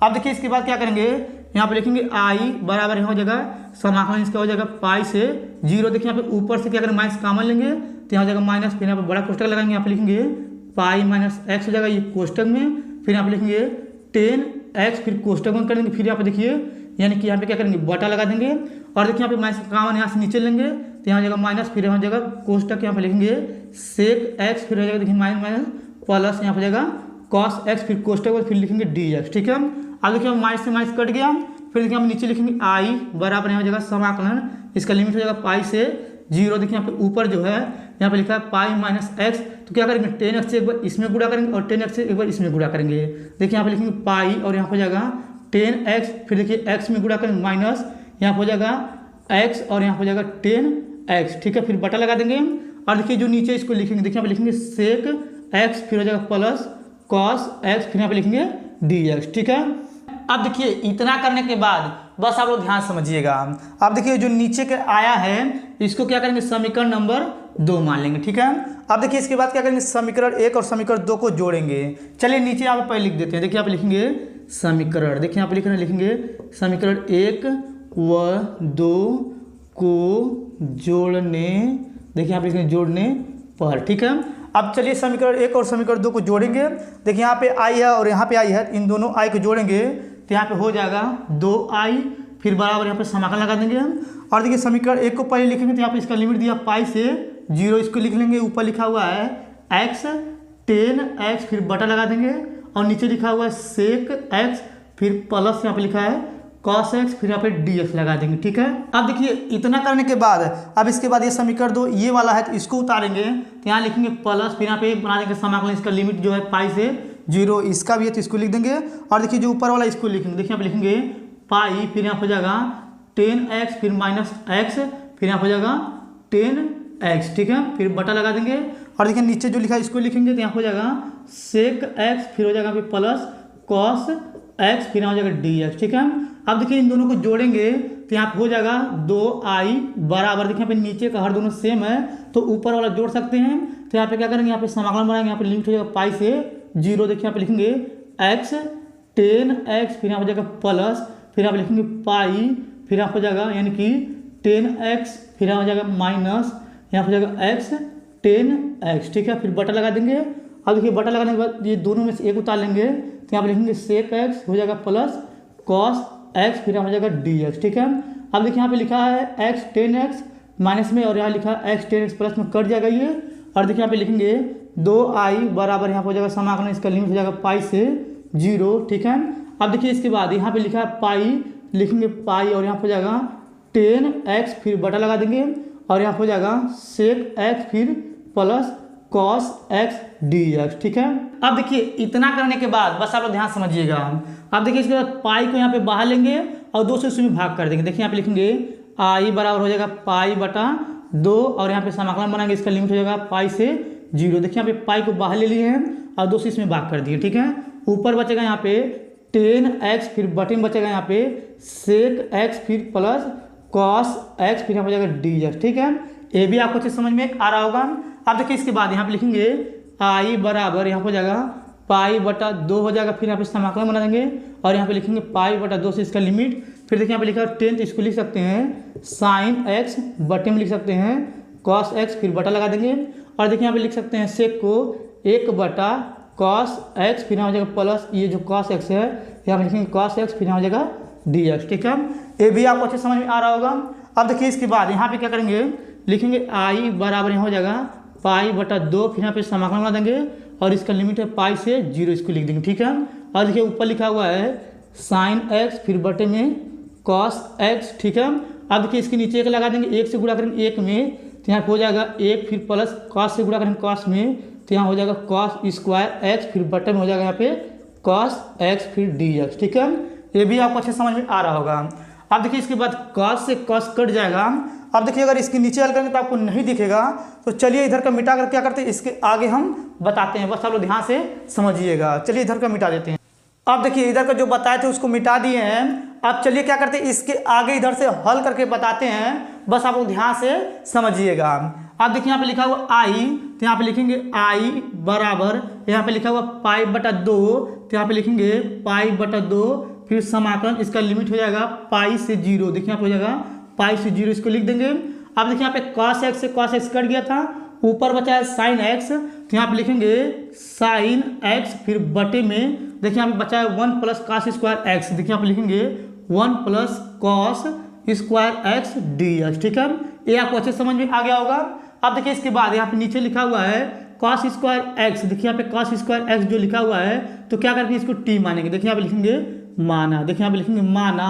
अब देखिए इसके बाद क्या करेंगे, यहाँ पे लिखेंगे i बराबर, यहाँ हो जाएगा समाकलन, इसका हो जाएगा पाई से 0। देखिए यहाँ पे ऊपर से क्या करेंगे, माइनस कॉमन लेंगे तो यहाँ हो जाएगा माइनस, फिर यहाँ पे बड़ा कोष्टक लगाएंगे, यहाँ पे लिखेंगे पाई माइनस x हो जाएगा ये कोष्टक में, फिर यहाँ पे लिखेंगे 10x, फिर कोष्टक बंद कर देंगे, फिर यहाँ पे देखिए यानी कि यहाँ पे क्या करेंगे बटा लगा देंगे, और देखिए यहाँ पे माइनस कॉमन यहाँ से नीचे लेंगे तो यहाँ हो जाएगा माइनस, फिर यहाँ जगह कोष्टक यहाँ पे लिखेंगे सेक एक्स, फिर हो जाएगा देखिए माइनस माइनस प्लस यहाँ पे जाएगा कॉस एक्स, फिर कोष्टक फिर लिखेंगे डी एक्स। ठीक है, अब देखिए माइनस से माइनस कट गया, फिर देखिए हम नीचे लिखेंगे आई बराबर यहाँ हो जाएगा समाकलन, इसका लिमिट हो जाएगा पाई से 0। देखिए यहाँ पे ऊपर जो है यहाँ पे लिखा है पाई माइनस एक्स, तो क्या करेंगे 10x से एक बार इसमें गुणा करेंगे और 10x से एक बार इसमें गुणा करेंगे। देखिए यहाँ पे लिखेंगे पाई और यहाँ पे हो जाएगा 10x, फिर देखिए x में गुणा करेंगे माइनस, यहाँ पे हो जाएगा x और यहाँ पे हो जाएगा 10x। ठीक है, फिर बटा लगा देंगे और देखिए जो नीचे इसको लिखेंगे, देखिए यहाँ पे लिखेंगे सेक x, फिर हो जाएगा प्लस कॉस x, फिर यहाँ पे लिखेंगे dx। ठीक है, अब देखिए इतना करने के बाद बस आप लोग ध्यान समझिएगा। अब देखिए जो नीचे के आया है इसको क्या करेंगे समीकरण नंबर 2 मान लेंगे। ठीक है, अब देखिए इसके बाद क्या करेंगे समीकरण 1 और समीकरण 2 को जोड़ेंगे। चलिए नीचे यहाँ पे पहले लिख देते हैं। देखिए यहाँ पे लिखेंगे समीकरण, देखिए यहाँ पे लिखेंगे समीकरण 1 व 2 को जोड़ने, देखिए यहाँ पे लिखेंगे जोड़ने पर। ठीक है, अब चलिए समीकरण 1 और समीकरण 2 को जोड़ेंगे। देखिए यहाँ पे आई है और यहाँ पे आई है, इन दोनों आई को जोड़ेंगे तो यहाँ पे हो जाएगा 2i, फिर बराबर यहाँ पे समाकलन लगा देंगे। और देखिए समीकरण 1 को पहले लिखेंगे तो यहाँ पे इसका लिमिट दिया पाई से 0, इसको लिख लेंगे। ऊपर लिखा हुआ है x 10x, फिर बटा लगा देंगे और नीचे लिखा हुआ है सेक x, फिर प्लस यहाँ पे लिखा है cos x, फिर यहाँ पे dx लगा देंगे। ठीक है, अब देखिए इतना करने के बाद अब इसके बाद ये समीकरण 2 ये वाला है तो इसको उतारेंगे तो यहाँ लिखेंगे प्लस, फिर यहाँ पे बना देंगे समाकलन, इसका लिमिट जो है पाई से 0, इसका भी है तो इसको लिख देंगे। और देखिए जो ऊपर वाला इसको लिखेंगे, देखिए यहाँ पे लिखेंगे पाई, फिर यहाँ हो जाएगा 10x, फिर माइनस x, फिर यहाँ हो जाएगा 10x। ठीक है, फिर बटा लगा देंगे और देखिए नीचे जो लिखा है इसको लिखेंगे तो यहाँ हो जाएगा सेक x, फिर हो जाएगा प्लस कॉस x, फिर यहाँ हो जाएगा dx। ठीक है, अब देखिए इन दोनों को जोड़ेंगे तो यहाँ हो जाएगा 2i बराबर, देखिए यहाँ पे नीचे का हर दोनों सेम है तो ऊपर वाला जोड़ सकते हैं। तो यहाँ पे क्या करेंगे यहाँ पे समाकलन बनाएंगे, यहाँ पे लिमिट हो जाएगा पाई से 0। देखिए यहाँ पे लिखेंगे x 10x, फिर यहाँ हो जाएगा प्लस, फिर यहाँ पे लिखेंगे पाई, फिर यहाँ हो जाएगा यानी कि 10x, फिर यहाँ हो जाएगा माइनस, यहाँ हो जाएगा x 10x। ठीक है, फिर बटा लगा देंगे। अब देखिए बटा लगाने के बाद ये दोनों में से एक उतार लेंगे तो यहाँ पे लिखेंगे सेक x हो जाएगा प्लस कॉस x, फिर यहाँ हो जाएगा dx। ठीक है, अब देखिए यहाँ पे लिखा है x 10x माइनस में और यहाँ लिखा है x 10x प्लस में कट जाएगा ये। और देखिए यहाँ पे लिखेंगे 2i बराबर यहाँ हो जाएगा समाकलन, इसका लिमिट हो जाएगा पाई से 0। ठीक है, अब देखिए इसके बाद यहाँ पे लिखा है पाई, लिखेंगे पाई और यहाँ हो जाएगा 10x, फिर बटा लगा देंगे और यहाँ हो जाएगा सेक x, फिर प्लस कॉस x dx। ठीक है, अब देखिए इतना करने के बाद बस आप लोग ध्यान समझिएगा। अब देखिए इसके बाद पाई को यहाँ पे बाहर लेंगे और 2 से उसमें भाग कर देंगे। देखिए यहाँ पे लिखेंगे आई बराबर हो जाएगा पाई बटा 2 और यहाँ पे समाकलन बनाएंगे, इसका लिमिट हो जाएगा पाई से 0। देखिए यहाँ पे पाई को बाहर ले लिए हैं और 2 से इसमें भाग कर दिए। ठीक है, ऊपर बचेगा यहाँ पे 10x, फिर बटे में बचेगा यहाँ पे सेक x, फिर प्लस कॉस x, फिर यहाँ हो जाएगा dx। ठीक है, ये भी आपको अच्छे समझ में आ रहा होगा। अब देखिए इसके बाद यहाँ पे लिखेंगे आई बराबर यहाँ हो जाएगा पाई बटा 2 हो जाएगा, फिर यहाँ पे समाकलन बना देंगे और यहाँ पे लिखेंगे पाई बटा 2 से इसका लिमिट, फिर देखिए यहाँ पे लिखा है 10 तो इसको लिख सकते हैं साइन x, बटे में लिख सकते हैं कॉस x, फिर बटा लगा देंगे और देखिए यहाँ पे लिख सकते हैं सेक को 1 बटा कॉस x, फिर यहाँ हो जाएगा प्लस ये जो कॉस x है यहाँ पे लिखेंगे कॉस x, फिर यहाँ हो जाएगा dx। ठीक है, ये भी आपको अच्छे समझ में आ रहा होगा। अब देखिए इसके बाद यहाँ पे क्या करेंगे, लिखेंगे आई बराबर यहाँ हो जाएगा पाई बटा 2, फिर यहाँ पे समाकलन बना देंगे और इसका लिमिट है पाई से 0, इसको लिख देंगे। ठीक है, और देखिए ऊपर लिखा हुआ है साइन x, फिर बटे में कॉस x। ठीक है, अब देखिए इसके नीचे 1 लगा देंगे, 1 से गुणा करेंगे 1 में तो यहाँ हो जाएगा 1, फिर प्लस कॉस से गुणा करेंगे कॉस में तो यहाँ हो जाएगा कॉस स्क्वायर x, फिर बटे में हो जाएगा यहाँ पे कॉस x, फिर dx। ठीक है, ये भी आपको अच्छे समझ में आ रहा होगा। अब देखिए इसके बाद कॉस से कॉस कट जाएगा। अब देखिए अगर इसके नीचे हल करेंगे तो आपको नहीं दिखेगा, तो चलिए इधर का मिटा कर क्या करते हैं इसके आगे हम बताते हैं, बस आप लोग ध्यान से समझिएगा। चलिए इधर का मिटा देते हैं। अब देखिए इधर का जो बताए थे उसको मिटा दिए हैं। अब चलिए क्या करते हैं इसके आगे इधर से हल करके बताते हैं, बस आप लोग ध्यान से समझिएगा। अब देखिए यहाँ पे लिखा हुआ आई, तो यहाँ पे लिखेंगे आई बराबर यहाँ पे लिखा हुआ पाई बटा 2, तो यहाँ पे लिखेंगे पाई बटा 2, फिर समाकलन इसका लिमिट हो जाएगा पाई से 0। देखिए यहाँ पे हो जाएगा पाई से 0, इसको लिख देंगे। अब देखिए यहाँ पे cos x से cos x कट गया था, ऊपर बचा है साइन x, तो यहाँ पे लिखेंगे साइन x, फिर बटे में देखिए यहाँ पे बचा है 1 प्लस कॉस स्क्वायर x। देखिए यहाँ पे लिखेंगे 1 plus cos square x D x. ठीक है, ये आपको अच्छे समझ में आ गया होगा। अब देखिए इसके बाद यहाँ पे नीचे लिखा हुआ है कॉस स्क्वायर एक्स। देखिए यहाँ पे कॉस स्क्वायर एक्स जो लिखा हुआ है तो क्या करेंगे, इसको टी मानेंगे। देखिए यहाँ पे लिखेंगे माना, देखिए यहाँ पे लिखेंगे माना,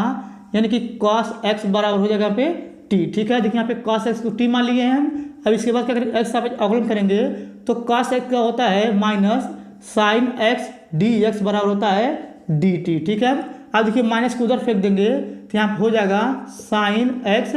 यानी कि कॉस एक्स बराबर हो जाएगा यहाँ पे टी। ठीक है, देखिए यहाँ पे कॉस एक्स को टी मान लिए हैं हम। अब इसके बाद क्या करेंगे, एक्स आप अवकलन करेंगे तो कॉस एक्स का होता है minus sine x D x बराबर होता है डी टी। ठीक है, अब देखिए माइनस को उधर फेंक देंगे तो यहाँ पे हो जाएगा साइन एक्स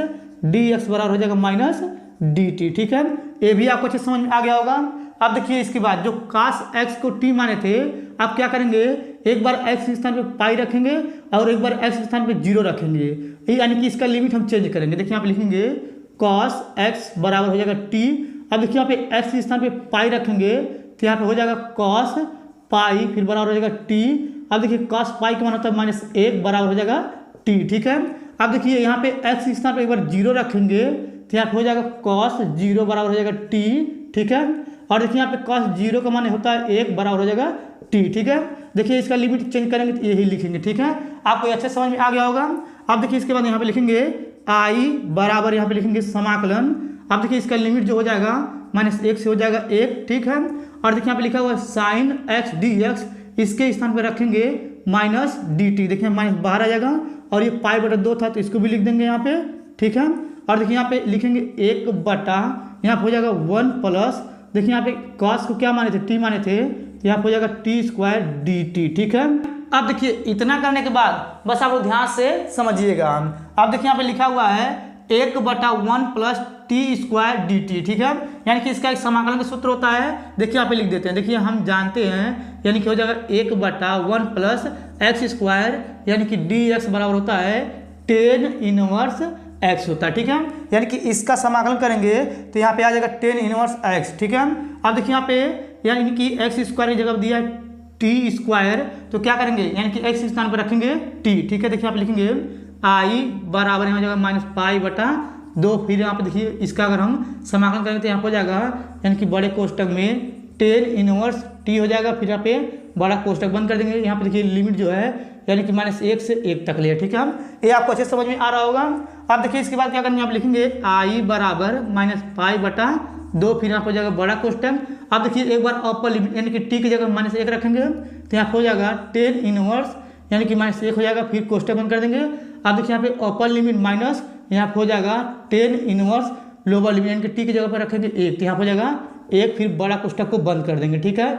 डी एक्स बराबर हो जाएगा माइनस डी टी। ठीक है, ये भी आपको अच्छे समझ में आ गया होगा। अब देखिए इसके बाद जो cos x को t माने थे, आप क्या करेंगे, एक बार x के स्थान पे पाई रखेंगे और एक बार x के स्थान पे 0 रखेंगे, यानी कि इसका लिमिट हम चेंज करेंगे। देखिए यहाँ पे लिखेंगे cos x बराबर हो जाएगा t। अब देखिए यहाँ पे x के स्थान पे पाई रखेंगे तो यहाँ पे हो जाएगा cos पाई फिर बराबर हो जाएगा t। अब देखिए cos पाई का मान होता है -1 बराबर हो जाएगा t। ठीक है, अब देखिए यहाँ पे x के स्थान पे एक बार 0 रखेंगे तो यहाँ पे हो जाएगा cos 0 बराबर हो जाएगा t। ठीक है, और देखिए यहाँ पे cos 0 का मान होता है 1 बराबर हो जाएगा t। ठीक है, देखिए इसका लिमिट चेंज करेंगे तो यही लिखेंगे। ठीक है, आपको अच्छे समझ में आ गया होगा। अब देखिए इसके बाद यहाँ पे लिखेंगे i बराबर यहाँ पे लिखेंगे समाकलन। अब देखिए इसका लिमिट जो हो जाएगा -1 से हो जाएगा 1। ठीक है, और देखिए यहाँ पे लिखा हुआ है साइन एक्स डी एक्स, इसके स्थान पर रखेंगे माइनस डी टी। देखिए माइनस बाहर आ जाएगा और ये पाई बटा 2 था तो इसको भी लिख देंगे यहाँ पे। ठीक है, और देखिए यहाँ पे लिखेंगे 1 बटा यहाँ पे हो जाएगा 1 प्लस, देखिए यहाँ पे cos को क्या माने थे, t माने थे, यहाँ पे हो जाएगा टी स्क्वायर डी टी। ठीक है, अब देखिए इतना करने के बाद बस आप लोग ध्यान से समझिएगा। अब देखिए यहाँ पे लिखा हुआ है 1 बटा 1 plus T square D T. ठीक है, यानी कि इसका एक समाकलन का सूत्र होता है। देखिए यहाँ पे लिख देते हैं, देखिए हम जानते हैं यानी कि हो जाएगा 1 बटा 1 प्लस एक्स स्क्वायर, यानी कि डी एक्स बराबर होता है टेन इनवर्स एक्स होता है। ठीक है, यानी कि इसका समाकलन करेंगे तो यहाँ पे आ जाएगा टेन इनवर्स एक्स। ठीक है, अब देखिए यहाँ पे यानी कि एक्स स्क्वायर की जगह दिया है टी स्क्वायर, तो क्या करेंगे, यानी कि एक्स स्थान पर रखेंगे टी। ठीक है, देखिए यहाँ पे लिखेंगे आई बराबर यहाँ जाएगा -π/2। फिर यहाँ पे देखिए इसका अगर हम समाकलन करेंगे तो यहाँ पे हो जाएगा यानी कि बड़े कोष्टक में टेन इनवर्स टी हो जाएगा, फिर यहाँ पे बड़ा कोष्टक बंद कर देंगे। यहाँ पे देखिए लिमिट जो है यानी कि -1 से 1 तक ले। ठीक है, ये आपको अच्छे समझ में आ रहा होगा। अब देखिए इसके बाद क्या करेंगे, आप लिखेंगे आई बराबर -π/2, फिर यहाँ पे हो जाएगा बड़ा कोष्टक। अब देखिए एक बार अपर लिमिट यानी कि टी की जगह -1 रखेंगे तो यहाँ पे हो जाएगा टेन इनवर्स यानी कि -1 हो जाएगा, फिर कोष्टक बंद कर देंगे। अब देखिए यहाँ पे अपर लिमिट माइनस यहाँ पे हो जाएगा टेन इनवर्स लोअर लिमिट यानी कि टी की जगह पर रखेंगे 1 तो यहाँ पे हो जाएगा 1, फिर बड़ा कोष्टक को बंद कर देंगे। ठीक है,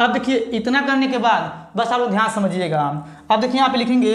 अब देखिए इतना करने के बाद बस आप लोग ध्यान समझिएगा। अब देखिए यहाँ पे लिखेंगे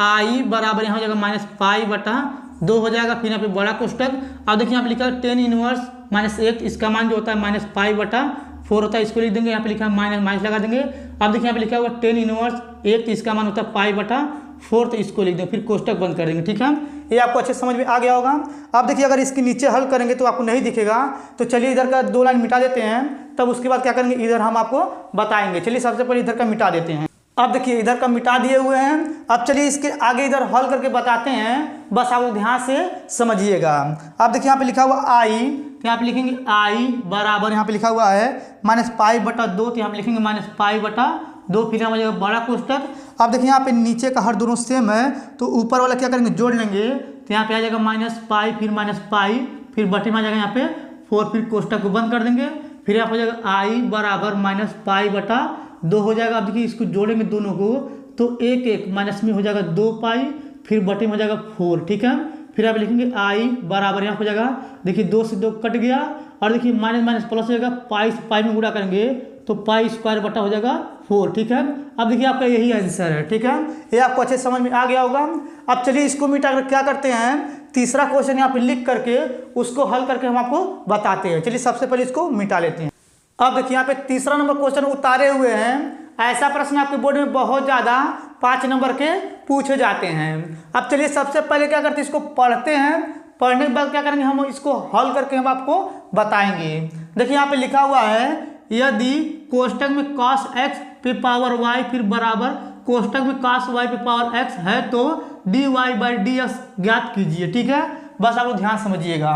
आई बराबर यहाँ हो जाएगा -π/2 हो जाएगा, फिर यहाँ पे बड़ा कोष्टक। अब देखिए यहाँ पे लिखा है टेन इनवर्स -1, इसका मान जो होता है -π/4 होता है, इसको लिख देंगे। यहाँ पे लिखा है माइनस लगा देंगे। अब देखिए यहाँ पे लिखा हुआ टेन इनवर्स 1, तो इसका मान होता है π/4, तो इसको लिख देंगे, फिर कोष्टक बंद कर देंगे। ठीक है, ये आपको अच्छे समझ में आ गया होगा। अब देखिए अगर इसके नीचे हल करेंगे तो आपको नहीं दिखेगा, तो चलिए इधर का 2 लाइन मिटा देते हैं, तब उसके बाद क्या करेंगे इधर हम आपको बताएंगे। चलिए सबसे पहले इधर का मिटा देते हैं। अब देखिए इधर का मिटा दिए हुए हैं। अब चलिए इसके आगे इधर हल करके बताते हैं, बस आप ध्यान से समझिएगा। अब देखिए यहाँ पे लिखा हुआ आई, तो यहाँ पे लिखेंगे आई बराबर यहाँ पे लिखा हुआ है -π/2, तो यहाँ पे लिखेंगे -π/2, फिर यहाँ जाएगा बड़ा कोष्टक। अब देखिए यहाँ पे नीचे का हर दोनों सेम है, तो ऊपर वाला क्या करेंगे जोड़ लेंगे, तो यहाँ पे आ जाएगा -π, फिर -π, फिर बटे में आ जाएगा यहाँ पे 4, फिर कोष्टक को बंद कर देंगे। फिर यहाँ पे हो जाएगा आई बराबर -π/2 हो जाएगा। अब देखिए इसको जोड़ेंगे दोनों को तो 1 माइनस में हो जाएगा 2π, फिर बटे में हो जाएगा 4। ठीक है, फिर आप लिखेंगे आई बराबर यहाँ हो जाएगा, देखिए 2 से 2 कट गया, और देखिए माइनस प्लस हो जाएगा, पाई से पाई में गुणा करेंगे तो π² हो जाएगा 4। ठीक है, अब देखिए आपका यही आंसर है। ठीक है, ये आपको अच्छे समझ में आ गया होगा। अब चलिए इसको मिटा कर क्या करते हैं, तीसरा क्वेश्चन यहाँ पे लिख करके उसको हल करके हम आपको बताते हैं। चलिए सबसे पहले इसको मिटा लेते हैं। अब देखिए यहाँ पे तीसरा नंबर क्वेश्चन उतारे हुए हैं। ऐसा प्रश्न आपके बोर्ड में बहुत ज़्यादा 5 नंबर के पूछे जाते हैं। अब चलिए सबसे पहले क्या करते हैं, इसको पढ़ते हैं, पढ़ने के बाद क्या करेंगे हम इसको हल करके हम आपको बताएंगे। देखिए यहाँ पे लिखा हुआ है यदि कोष्टक में cos x पे पावर y फिर बराबर कोष्टक में cos y पे पावर x है तो dy/dx ज्ञात कीजिए। ठीक है, बस आप लोग ध्यान समझिएगा।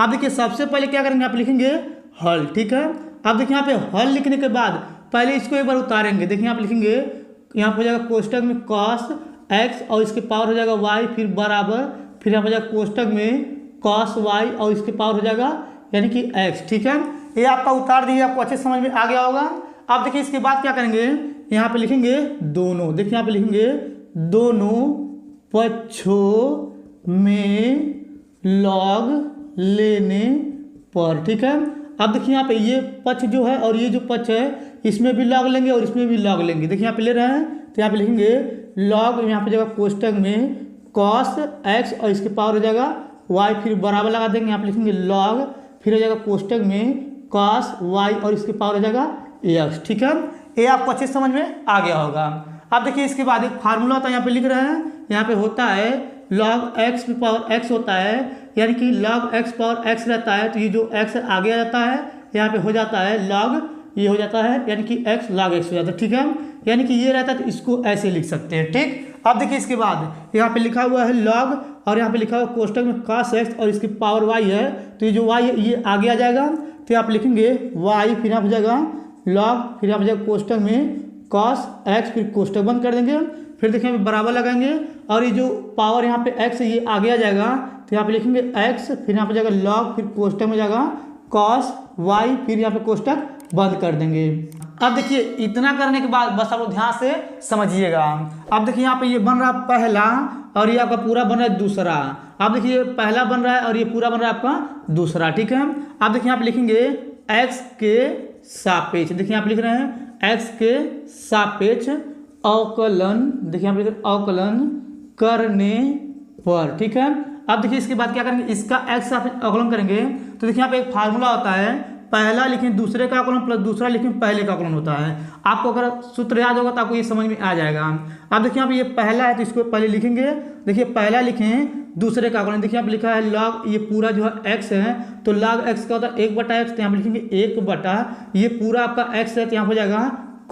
अब देखिए सबसे पहले क्या करेंगे, आप लिखेंगे हल। ठीक है, अब देखिए यहाँ पे हल लिखने के बाद पहले इसको एक बार उतारेंगे। देखिए यहाँ पे लिखेंगे, यहाँ पे हो जाएगा कोष्टक में cos x और इसके पावर हो जाएगा y फिर बराबर फिर यहाँ पर जाएगा कोष्टक में cos y और इसके पावर हो जाएगा यानी कि x। ठीक है, ये आपका उतार दिए, आपको अच्छे समझ में आ गया होगा। अब देखिए इसके बाद क्या करेंगे, यहाँ पे लिखेंगे दोनों, देखिए यहाँ पे लिखेंगे दोनों पक्षों में लॉग लेने पर। ठीक है, अब देखिए यहाँ पे ये पक्ष जो है और ये जो पक्ष है इसमें भी लॉग लेंगे और इसमें भी लॉग लेंगे। देखिए यहाँ पे ले रहे हैं तो यहाँ पे लिखेंगे लॉग, यहाँ पे जाएगा कोष्टक में cos x और इसके पावर हो जाएगा y, फिर बराबर लगा देंगे, यहाँ पे लिखेंगे लॉग, फिर हो जाएगा कोष्टक में cos y और इसके पावर हो जाएगा x। ठीक है, ये आपको अच्छे समझ में आ गया होगा। अब देखिए इसके बाद एक फार्मूला होता है, यहाँ पे लिख रहे हैं, यहाँ पे होता है log x की पावर x होता है, यानी कि log x पावर x रहता है, तो ये जो x आगे आ जाता है यहाँ पे हो जाता है log, ये हो जाता है यानी कि x log x हो जाता है। ठीक है, यानी कि ये रहता है तो इसको ऐसे लिख सकते हैं। ठीक, अब देखिए इसके बाद यहाँ पे लिखा हुआ है log और यहाँ पे लिखा हुआ कोष्टक में cos x और इसकी पावर y है, तो ये जो y है ये आगे आ जाएगा, तो आप लिखेंगे y, फिर यहाँ पे जाएगा log, फिर यहाँ पे जाएगा कोष्टक में cos x, फिर कोष्टक बंद कर देंगे, फिर देखिए बराबर लगाएंगे और ये जो पावर यहाँ पे x है ये आगे आ जाएगा, तो यहाँ पे लिखेंगे x, फिर यहाँ पे जाएगा log, फिर कोष्टक में जाएगा cos y, फिर यहाँ पे कोष्टक बंद कर देंगे। अब देखिए इतना करने के बाद बस आप लोग ध्यान से समझिएगा। अब देखिए यहाँ पे ये बन रहा है पहला और ये आपका पूरा बन रहा है दूसरा। अब देखिए ये पहला बन रहा है और ये पूरा बन रहा है आपका दूसरा। ठीक है, अब देखिए यहाँ पे लिखेंगे x के सापेक्ष, देखिए यहाँ पे लिख रहे हैं x के सापेक्ष अवकलन, देखिए यहाँ पे लिख रहे हैं अवकलन करने पर। ठीक है, अब देखिए इसके बाद क्या करेंगे, इसका x सापेक्ष अवकलन करेंगे, तो देखिए यहाँ पे एक फार्मूला होता है, पहला लिखें दूसरे का अवकलन प्लस दूसरा लिखें पहले का अवकलन होता है। आपको अगर सूत्र याद होगा तो आपको ये समझ में आ जाएगा। अब देखिए यहाँ पे ये पहला है तो इसको पहले लिखेंगे, देखिए पहला लिखें दूसरे का अवकलन, देखिए यहाँ पे लिखा है log, ये पूरा जो है x है तो log x का होता है 1/x, तो यहाँ पे लिखेंगे 1/, ये पूरा आपका x है तो यहाँ हो जाएगा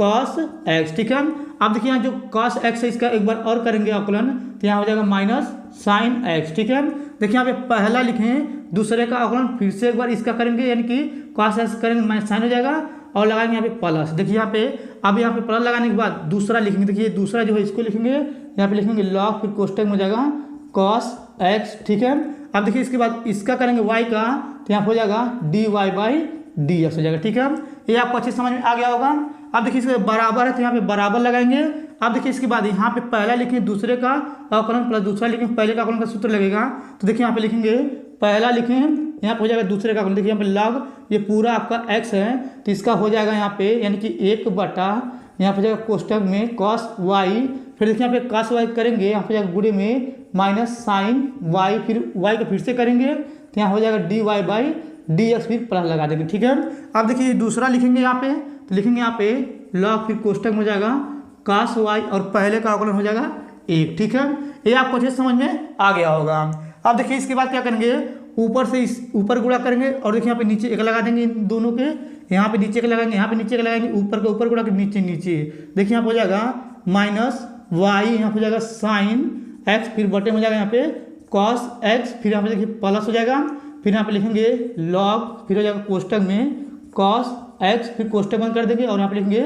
cos x। ठीक है, अब देखिए यहाँ जो cos x है इसका एक बार और करेंगे अवकलन, तो यहाँ हो जाएगा माइनस sin x। ठीक है, देखिए यहाँ पे पहला लिखें दूसरे का अवकलन, फिर से एक बार इसका करेंगे यानी कि cos x करेंगे माइनस साइन हो जाएगा और लगाएंगे यहाँ पे प्लस। देखिए यहाँ पे अब यहाँ पे प्लस लगाने के बाद दूसरा लिखेंगे, देखिए दूसरा जो है इसको लिखेंगे, यहाँ पे लिखेंगे log, फिर कोष्टक में हो जाएगा cos x। ठीक है, अब देखिए इसके बाद इसका करेंगे y का, तो यहाँ हो जाएगा dy/dx हो जाएगा। ठीक है, ये आपको अच्छी समझ में आ गया होगा। अब देखिए इसके बराबर है तो यहाँ पे बराबर लगाएंगे। अब देखिए इसके बाद यहाँ पे पहला लिखें दूसरे का अवकलन प्लस दूसरा लिखें पहले का अवकलन का सूत्र लगेगा, तो देखिए यहाँ पे लिखेंगे पहला लिखें, यहाँ पे हो जाएगा दूसरे का अवकलन, देखिए यहाँ पे log, ये पूरा आपका x है तो इसका हो जाएगा यहाँ पे यानी कि 1/, यहाँ पे जाएगा कोष्टक में cos y, फिर देखिए यहाँ पे cos y करेंगे, यहाँ पे जाएगा गुणे में माइनस sin y, फिर y को फिर से करेंगे तो यहाँ हो जाएगा dy/dx, फिर प्लस लगा देंगे। ठीक है, अब देखिए दूसरा लिखेंगे यहाँ पे, तो लिखेंगे यहाँ पे log, फिर कोष्टक में हो जाएगा cos y और पहले का अवकलन हो जाएगा 1। ठीक है, ये आपको अच्छे समझ में आ गया होगा। अब देखिए इसके बाद क्या करेंगे, ऊपर से इस ऊपर गुणा करेंगे और देखिए यहाँ पे नीचे एक लगा देंगे इन दोनों के, यहाँ पे नीचे के लगाएंगे, यहाँ पे नीचे के लगाएंगे, ऊपर के ऊपर गुणा के नीचे नीचे, देखिए यहाँ पे हो जाएगा माइनस y, यहाँ पे हो जाएगा sin x, फिर बटे में हो जाएगा यहाँ पे cos x, फिर यहाँ पे देखिए प्लस हो जाएगा, फिर यहाँ पे लिखेंगे log, फिर हो जाएगा कोष्टक में cos x, फिर कोष्टक बंद कर देंगे और यहाँ पे लिखेंगे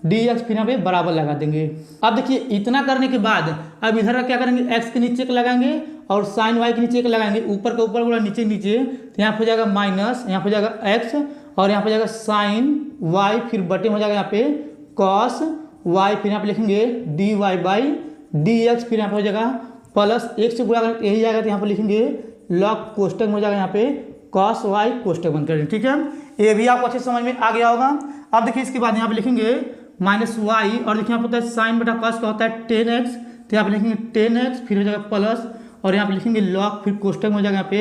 dy/dx, फिर यहाँ पे बराबर लगा देंगे। अब देखिए इतना करने के बाद अब इधर क्या करेंगे, x के नीचे के लगाएंगे और sin y के नीचे के लगाएंगे, ऊपर के ऊपर गुणा नीचे नीचे, तो यहाँ पे हो जाएगा माइनस, यहाँ पे हो जाएगा x और यहाँ पे जाएगा sin y, फिर बटे में हो जाएगा यहाँ पे cos y, फिर यहाँ पे लिखेंगे dy/dx, फिर यहाँ पे हो जाएगा प्लस 1 से गुणा करके यही जाएगा, तो यहाँ पे लिखेंगे log, कोष्टक में हो जाएगा यहाँ पे cos y, कोष्टक बंद कर देंगे। ठीक है, ये भी आपको अच्छे समझ में आ गया होगा। अब देखिए इसके बाद यहाँ पे लिखेंगे माइनस y और देखिए यहाँ पे होता है साइन बटा cos का होता है 10x, तो यहाँ पे लिखेंगे 10x, फिर हो जाएगा प्लस और यहाँ पे लिखेंगे log, फिर कोष्टक में हो जाएगा यहाँ पे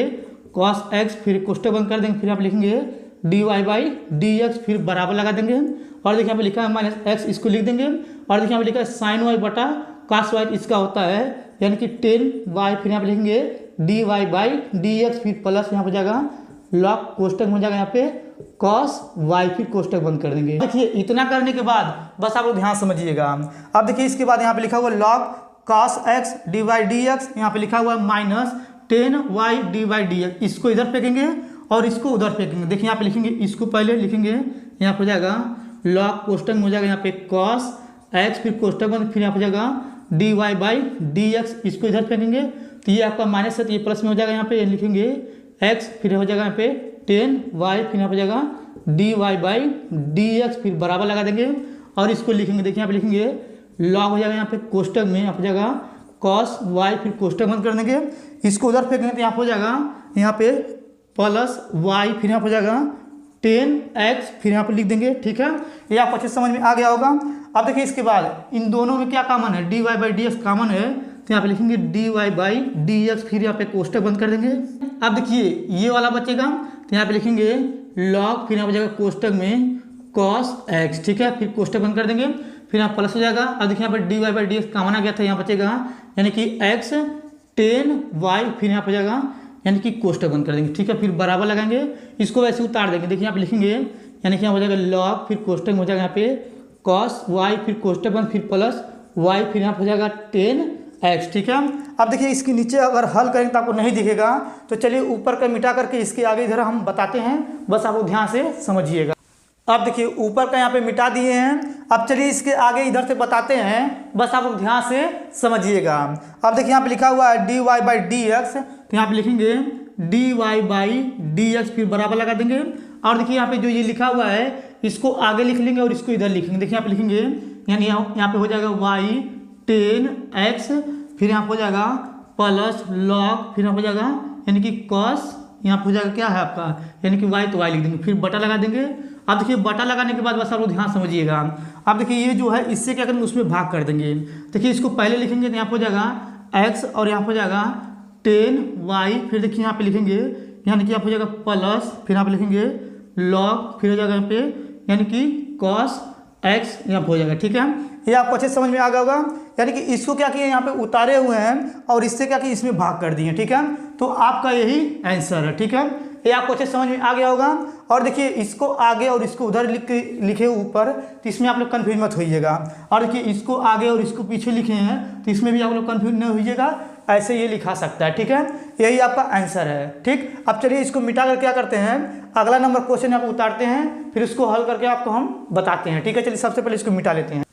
cos x, फिर कोष्टक बंद कर देंगे, फिर यहाँ पे लिखेंगे dy/dx, फिर बराबर लगा देंगे और देखिए यहाँ पे लिखा है माइनस x, इसको लिख देंगे और देखिए यहाँ पे लिखा है साइन y बटा cos y, इसका होता है यानी कि 10y, फिर यहाँ पे लिखेंगे dy/dx, फिर प्लस यहाँ पे जाएगा log, कोष्टक में हो जाएगा यहाँ पे cos y, फिर कोष्टक बंद कर देंगे। देखिए इतना करने के बाद बस आप लोग ध्यान समझिएगा। अब देखिए इसके बाद यहाँ पे लिखा हुआ log cos x dy/dx, यहाँ पे लिखा हुआ है माइनस 10y dy/dx, इसको इधर फेंकेंगे और इसको उधर फेंकेंगे। देखिए यहाँ पे लिखेंगे, इसको पहले लिखेंगे, यहाँ पे हो जाएगा log, कोष्टक में हो जाएगा यहाँ पे cos x, फिर कोष्टक बंद, फिर यहाँ पे जाएगा dy/dx, इसको इधर फेंकेंगे तो ये आपका माइनस है तो ये प्लस में हो जाएगा, यहाँ पे लिखेंगे x, फिर हो जाएगा यहाँ पे 10y, फिर यहाँ पे जाएगा dy/dx, फिर बराबर लगा देंगे और इसको लिखेंगे। देखिए यहाँ पे लिखेंगे लॉग हो जाएगा, यहाँ पे कोष्टक में यहाँ पे जाएगा cos y, फिर कोष्टक बंद कर देंगे, इसको उधर फेंकेंगे तो यहाँ पे हो जाएगा यहाँ पे प्लस y, फिर यहाँ पे जाएगा 10x, फिर यहाँ पे लिख देंगे। ठीक है, ये आपको अच्छे समझ में आ गया होगा। अब देखिए इसके बाद इन दोनों में क्या कॉमन है, dy/dx कॉमन है तो यहाँ पे लिखेंगे dy/dx, फिर यहाँ पे कोष्टक बंद कर देंगे। अब देखिए ये वाला बचेगा तो यहाँ पे लिखेंगे लॉग, फिर यहाँ पे जाएगा कोष्टक में cos x। ठीक है, फिर कोष्टक बंद कर देंगे, फिर यहाँ प्लस हो जाएगा। अब देखिए यहाँ पे dy/dx कॉमन आ गया था, यहाँ बचेगा यानी कि x 10y, फिर यहाँ पे जाएगा यानी कि कोष्टक बंद कर देंगे। ठीक है, फिर बराबर लगाएंगे, इसको वैसे उतार देंगे। देखिए यहाँ पे लिखेंगे यानी कि यहाँ हो जाएगा लॉग, फिर कोष्टक में हो जाएगा यहाँ पे cos y, फिर कोष्टक बंद, फिर प्लस y, फिर यहाँ हो जाएगा 10x। ठीक है, अब देखिए इसके नीचे अगर हल करेंगे तो आपको नहीं दिखेगा, तो चलिए ऊपर का मिटा करके इसके आगे इधर हम बताते हैं, बस आप लोग ध्यान से समझिएगा। अब देखिए ऊपर का यहाँ पे मिटा दिए हैं, अब चलिए इसके आगे इधर से बताते हैं, बस आप लोग ध्यान से समझिएगा। अब देखिए यहाँ पे लिखा हुआ है dy/dx, तो यहाँ पे लिखेंगे dy/dx, फिर बराबर लगा देंगे और देखिए यहाँ पे जो ये लिखा हुआ है इसको आगे लिख लेंगे और इसको इधर लिखेंगे। देखिए यहाँ पे लिखेंगे यानी यहाँ पे हो जाएगा y 10x, फिर यहाँ पे हो जाएगा प्लस लॉग, फिर यहाँ पे हो जाएगा यानी कि cos, यहाँ पे हो जाएगा क्या है आपका यानी कि y, तो y लिख देंगे, फिर बटा लगा देंगे। अब देखिए बटा लगाने के बाद बस आप लोग ध्यान समझिएगा। अब देखिए ये जो है इससे क्या करेंगे, उसमें भाग कर देंगे। देखिए इसको पहले लिखेंगे तो यहाँ पे हो जाएगा x और यहाँ पे हो जाएगा 10y, फिर देखिए यहाँ पे लिखेंगे यानी कि यहाँ पे हो जाएगा प्लस, फिर यहाँ पे लिखेंगे लॉग, फिर हो जाएगा यहाँ पे यानी कि cos x यहाँ पे हो जाएगा। ठीक है, ये आपको अच्छे समझ में आ गया होगा। यानी कि इसको क्या किए यहाँ पे उतारे हुए हैं और इससे क्या किए इसमें भाग कर दिए। ठीक है, तो आपका यही आंसर है। ठीक है, ये आपको अच्छे समझ में आ गया होगा। और देखिए इसको आगे और इसको उधर लिखे ऊपर, तो इसमें आप लोग कन्फ्यूज मत होइएगा। और देखिए इसको आगे और इसको पीछे लिखे हैं तो इसमें भी आप लोग कन्फ्यूज नहीं होइएगा, ऐसे ये लिखा सकता है। ठीक है, यही आपका आंसर है। ठीक, अब चलिए इसको मिटा कर क्या करते हैं, अगला नंबर क्वेश्चन आप उतारते हैं, फिर उसको हल करके आपको हम बताते हैं। ठीक है, चलिए सबसे पहले इसको मिटा लेते हैं।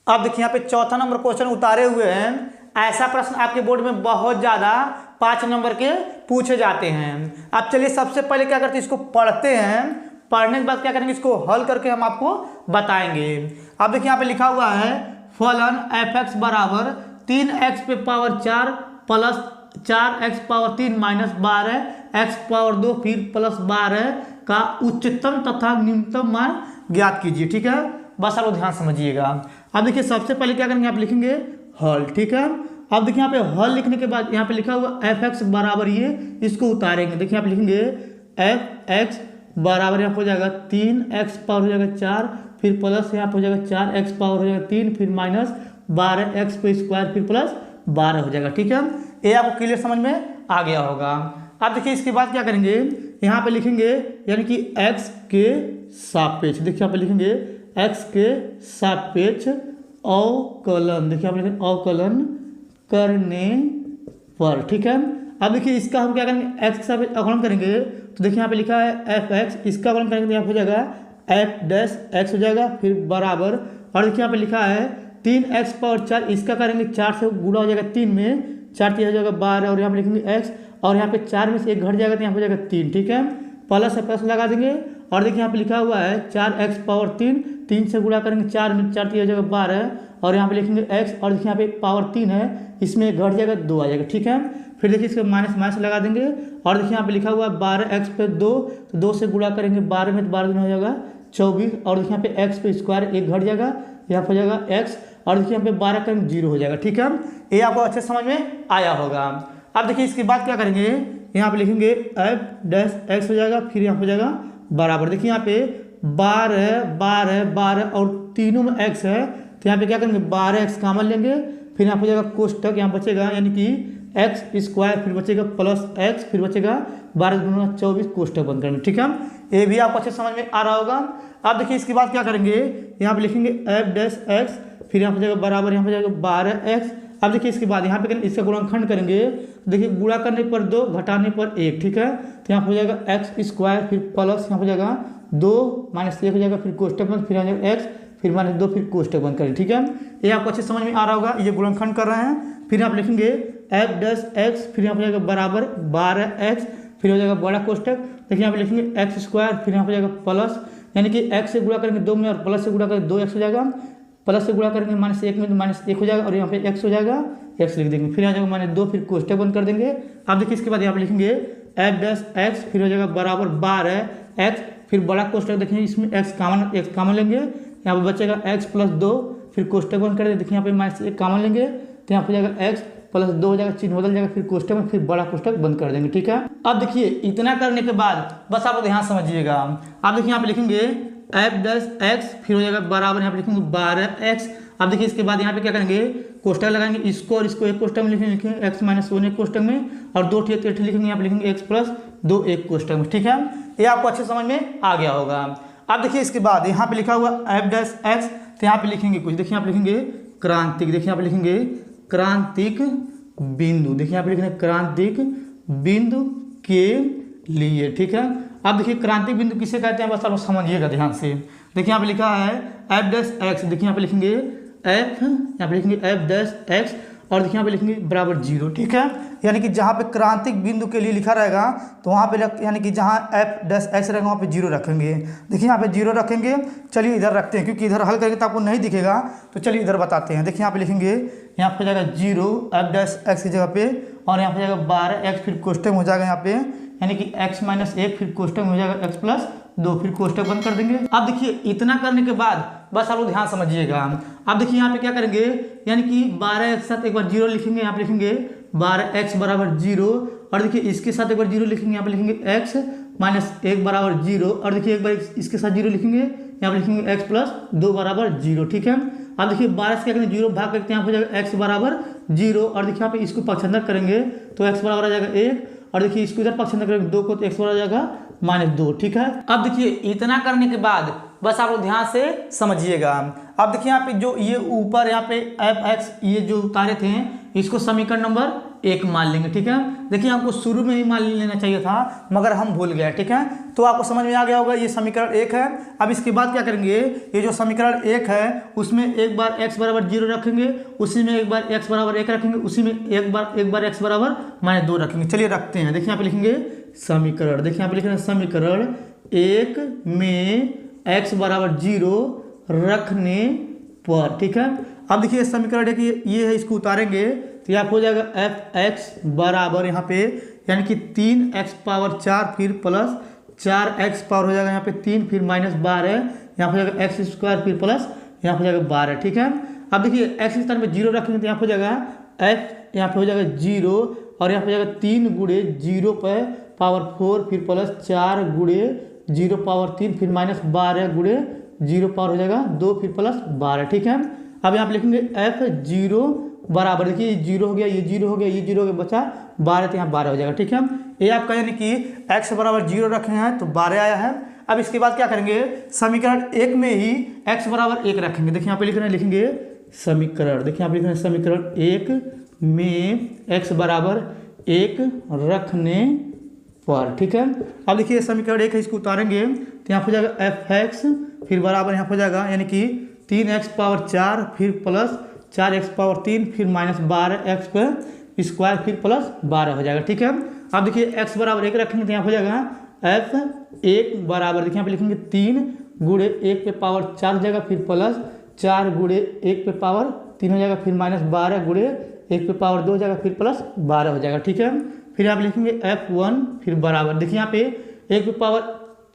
अब देखिए यहाँ पे चौथा नंबर क्वेश्चन उतारे हुए हैं। ऐसा प्रश्न आपके बोर्ड में बहुत ज़्यादा 5 नंबर के पूछे जाते हैं। अब चलिए सबसे पहले क्या करते हैं, इसको पढ़ते हैं, पढ़ने के बाद क्या करेंगे, इसको हल करके हम आपको बताएंगे। अब देखिए यहाँ पे लिखा हुआ है फलन f(x) बराबर 3x पे power 4 plus 4x power 3 minus 12 x power 2 फिर प्लस 12 का उच्चतम तथा न्यूनतम मान ज्ञात कीजिए। ठीक है, बस आप लोग ध्यान समझिएगा। अब देखिए सबसे पहले क्या करेंगे, आप लिखेंगे हल। ठीक है, अब देखिए यहाँ पे हल लिखने के बाद यहाँ पे लिखा हुआ f(x) बराबर ये, इसको उतारेंगे। देखिए यहाँ पे लिखेंगे f(x) बराबर यहाँ पे हो जाएगा 3x पावर हो जाएगा 4, फिर प्लस यहाँ पे हो जाएगा 4x पावर हो जाएगा 3, फिर माइनस 12x पे स्क्वायर, फिर प्लस 12 हो जाएगा। ठीक है, ये आपको क्लियर समझ में आ गया होगा। अब देखिए इसके बाद क्या करेंगे, यहाँ पे लिखेंगे यानी कि x के सापेक्ष, देखिए यहाँ पे लिखेंगे x के सापेक्ष अवकलन, देखिए आप लिखेंगे अवकलन करने पर। ठीक है, अब देखिए इसका हम क्या करेंगे, x के सापेक्ष अवकलन करेंगे, तो देखिए यहाँ पे लिखा है f(x), इसका अवकलन करेंगे तो यहाँ पे हो जाएगा f'(x) हो जाएगा, फिर बराबर, और देखिए यहाँ पे लिखा है 3x पावर 4, इसका करेंगे 4 से गुणा हो जाएगा 3 में, 4 3 हो जाएगा 12, और यहाँ पे लिखेंगे x, और यहाँ पे 4 में से 1 घट जाएगा तो यहाँ पे हो जाएगा 3। ठीक है, प्लस से प्लस लगा देंगे, और देखिए यहाँ पे लिखा हुआ है 4x पावर 3, 3 से गुणा करेंगे 4 में, 4 3 हो जाएगा 12, और यहाँ पे लिखेंगे x, और देखिए यहाँ पे पावर 3 है, इसमें घट जाएगा 2 आ जाएगा। ठीक है, फिर देखिए इसके माइनस माइनस लगा देंगे, और देखिए यहाँ पे लिखा हुआ है 12x पे 2, तो 2 से गुणा करेंगे 12 में, तो 12 दिन हो जाएगा 24, और देखिए यहाँ पे x पे स्क्वायर 1 घट जाएगा, यहाँ पे हो जाएगा x, और देखिए यहाँ पे 12 करेंगे 0 हो जाएगा। ठीक है, ये आपको अच्छे समझ में आया होगा। अब देखिए इसके बाद क्या करेंगे, यहाँ पे लिखेंगे f'(x) हो जाएगा, फिर यहाँ पे हो जाएगा बराबर, देखिए यहाँ पे 12 और तीनों में x है, तो यहाँ पे क्या करेंगे 12x कॉमन लेंगे, फिर यहाँ पे जाएगा कोष्टक, यहाँ बचेगा यानी कि x स्क्वायर, फिर बचेगा प्लस x, फिर बचेगा 12 गुना 24 कोष्टक बंद करेंगे। ठीक है, ये भी आपको अच्छे समझ में आ रहा होगा। अब देखिए इसके बाद क्या करेंगे, यहाँ पे लिखेंगे f'(x), फिर यहाँ पे जाएगा बराबर, यहाँ पे जाएगा 12x। अब देखिए इसके बाद यहाँ पे इसका गुणनखंड करेंगे, देखिए गुणा करने पर 2, घटाने पर 1। ठीक है, तो यहाँ पे हो जाएगा x स्क्वायर, फिर प्लस यहाँ पे जाएगा 2 माइनस 1 हो जाएगा, फिर कोष्टक बंद, फिर आ जाएगा x, फिर माइनस 2, फिर कोष्टक बंद करें। ठीक है, ये आपको अच्छे समझ में आ रहा होगा। ये गुणनखंड कर रहे हैं, फिर आप लिखेंगे एफ डैश एक्स, फिर यहाँ पे जाएगा बराबर 12x, फिर हो जाएगा बड़ा कोष्टक। देखिए यहाँ पे लिखेंगे एक्स स्क्वायर, फिर यहाँ पे जाएगा प्लस, यानी कि x से गुणा करेंगे 2 में और प्लस से गुणा करेंगे 2x हो जाएगा, प्लस से गुणा करेंगे -1 में तो -1 हो जाएगा और यहाँ पे x हो जाएगा, x लिख देंगे, फिर आ जाएगा -2, फिर कोष्टक बंद कर देंगे। अब देखिए इसके बाद यहाँ पे लिखेंगे एफ डैश एक्स, फिर हो जाएगा बराबर 12x, फिर बड़ा कोष्टक देखिए इसमें x कॉमन लेंगे, यहाँ पे बचेगा x प्लस 2, फिर कोष्टक बंद कर देंगे। देखिए यहाँ पे -1 कॉमन लेंगे तो यहाँ पे जाएगा x प्लस 2 हो जाएगा, चिन्ह बदल जाएगा, फिर कोष्टक में फिर बड़ा कोष्टक बंद कर देंगे। ठीक है, अब देखिए इतना करने के बाद बस आप ध्यान समझिएगा। आप देखिए यहाँ पे लिखेंगे एफ डैश एक्स, फिर हो जाएगा बराबर यहाँ पे लिखेंगे 12x। अब देखिए इसके बाद यहाँ पे क्या करेंगे, कोष्टक लगाएंगे, इसको और इसको एक कोष्टक में लिखेंगे x माइनस 1 एक कोष्टक में, और 2 लिखेंगे, यहाँ पे लिखेंगे x प्लस 2 एक कोष्टक में। ठीक है, ये आपको अच्छे समझ में आ गया होगा। अब देखिए इसके बाद यहाँ पे लिखा हुआ एफ डैश एक्स, तो यहाँ पे लिखेंगे कुछ, देखिए यहाँ पे लिखेंगे क्रांतिक, देखिए यहाँ पे लिखेंगे क्रांतिक बिंदु, देखिए यहाँ पे लिखेंगे क्रांतिक बिंदु के लिए। ठीक है, अब देखिए क्रांतिक बिंदु किसे कहते हैं, बस आप समझिएगा ध्यान से। देखिए यहाँ पे लिखा है एफ डैश एक्स, देखिए यहाँ पे लिखेंगे एफ, यहाँ पे लिखेंगे एफ डैश एक्स, और देखिए यहाँ पे लिखेंगे बराबर 0। ठीक है, यानी कि जहाँ पे क्रांतिक बिंदु के लिए लिखा रहेगा तो वहाँ पे यानी कि जहाँ एफ डैश एक्स रहेगा वहाँ पे 0 रखेंगे। देखिए यहाँ पे 0 रखेंगे। चलिए इधर रखते हैं, क्योंकि इधर हल करेंगे तो आपको नहीं दिखेगा, तो चलिए इधर बताते हैं। देखिए यहाँ पे लिखेंगे, यहाँ पे जाएगा 0 एफ डैश एक्स की जगह पे, और यहाँ पे जाएगा 12x, फिर कोष्टक में हो जाएगा यहाँ पे, यानी कि x माइनस 1, फिर कोष्टक में हो जाएगा x प्लस 2, फिर कोष्टक बंद कर देंगे। अब देखिए इतना करने के बाद बस आप लोग ध्यान समझिएगा। अब देखिए यहाँ पे क्या करेंगे, यानी कि 12x साथ एक बार 0 लिखेंगे, यहाँ पे लिखेंगे 12x बराबर 0, और देखिए इसके साथ एक बार 0 लिखेंगे, यहाँ पे लिखेंगे x माइनस 1 बराबर 0, और देखिए एक बार इसके साथ 0 लिखेंगे, यहाँ पे लिखेंगे x प्लस 2 बराबर 0। ठीक है, अब देखिए 12 से क्या करेंगे, 0 भाग करके यहाँ पे जाएगा x बराबर 0, और देखिए यहाँ पे इसको पक्षांतर करेंगे तो x बराबर आ जाएगा 1, और देखिए इसको इधर पक्षांतर करेंगे 2 को तो x बराबर आ जाएगा -2। ठीक है, अब देखिए इतना करने के बाद बस आप लोग ध्यान से समझिएगा। अब देखिए यहाँ पे जो ये ऊपर यहाँ पे एफ एक्स ये जो उतारे थे इसको समीकरण नंबर 1 मान लेंगे। ठीक है, देखिए हमको शुरू में ही मान लेना चाहिए था, मगर हम भूल गए। ठीक है, तो आपको समझ में आ गया होगा, ये समीकरण 1 है। अब इसके बाद क्या करेंगे, ये जो समीकरण 1 है उसमें एक बार x बराबर 0 रखेंगे, उसी में एक बार x बराबर 1 रखेंगे, उसी में एक बार x बराबर -2 रखेंगे। चलिए रखते हैं। देखिए यहाँ पे लिखेंगे समीकरण, देखिए यहाँ पे लिखेंगे समीकरण 1 में x बराबर 0 रखने पर। ठीक है, अब देखिए समीकरण ये है, इसको उतारेंगे तो यहाँ हो जाएगा एफ एक्स बराबर यहाँ पे यानी कि 3x पावर 4 फिर प्लस 4x पावर हो जाएगा यहाँ पे 3 फिर -12 यहाँ हो जाएगा x स्क्वायर फिर प्लस यहाँ हो जाएगा 12। ठीक है, अब देखिए x स्थान पे 0 रखेंगे तो यहाँ हो जाएगा f यहाँ पे हो जाएगा 0 और यहाँ पे हो जाएगा 3 गुणे 0 पर पावर 4 फिर प्लस 4 गुणे 0 पावर 3 फिर -12 गुणे 0 पावर हो जाएगा 2 फिर प्लस 12। ठीक है, अब यहाँ पे लिखेंगे f0 बराबर, देखिए ये 0 हो गया, ये 0 हो गया, ये 0 हो गया, बचा 12 तो यहाँ 12 हो जाएगा। ठीक है, ये आपका यानी कि x बराबर 0 रखे हैं तो 12 आया है। अब इसके बाद क्या करेंगे, समीकरण 1 में ही x बराबर 1 रखेंगे। देखिए यहाँ पे लिख रहे हैं, लिखेंगे समीकरण, देखिए यहाँ पे लिख रहे हैं समीकरण 1 में x बराबर 1 रखने पर। ठीक है, अब देखिए समीकरण 1 है, इसको उतारेंगे तो यहाँ हो जाएगा एफ एक्स फिर बराबर यहाँ हो जाएगा यानी कि 3x पावर 4 फिर प्लस 4x पावर 3 फिर -12x पर स्क्वायर फिर प्लस 12 हो जाएगा। ठीक है, अब देखिए x बराबर 1 रखेंगे तो यहाँ हो जाएगा f1 बराबर, देखिए यहाँ पे लिखेंगे 3 गुणे 1 पे पावर 4 हो जाएगा फिर प्लस 4 गुणे 1 पे पावर 3 हो जाएगा फिर -12 गुणे 1 पे पावर 2 हो जाएगा फिर प्लस 12 हो जाएगा। ठीक है, फिर आप लिखेंगे f1 फिर बराबर, देखिए यहाँ पे 1 पे पावर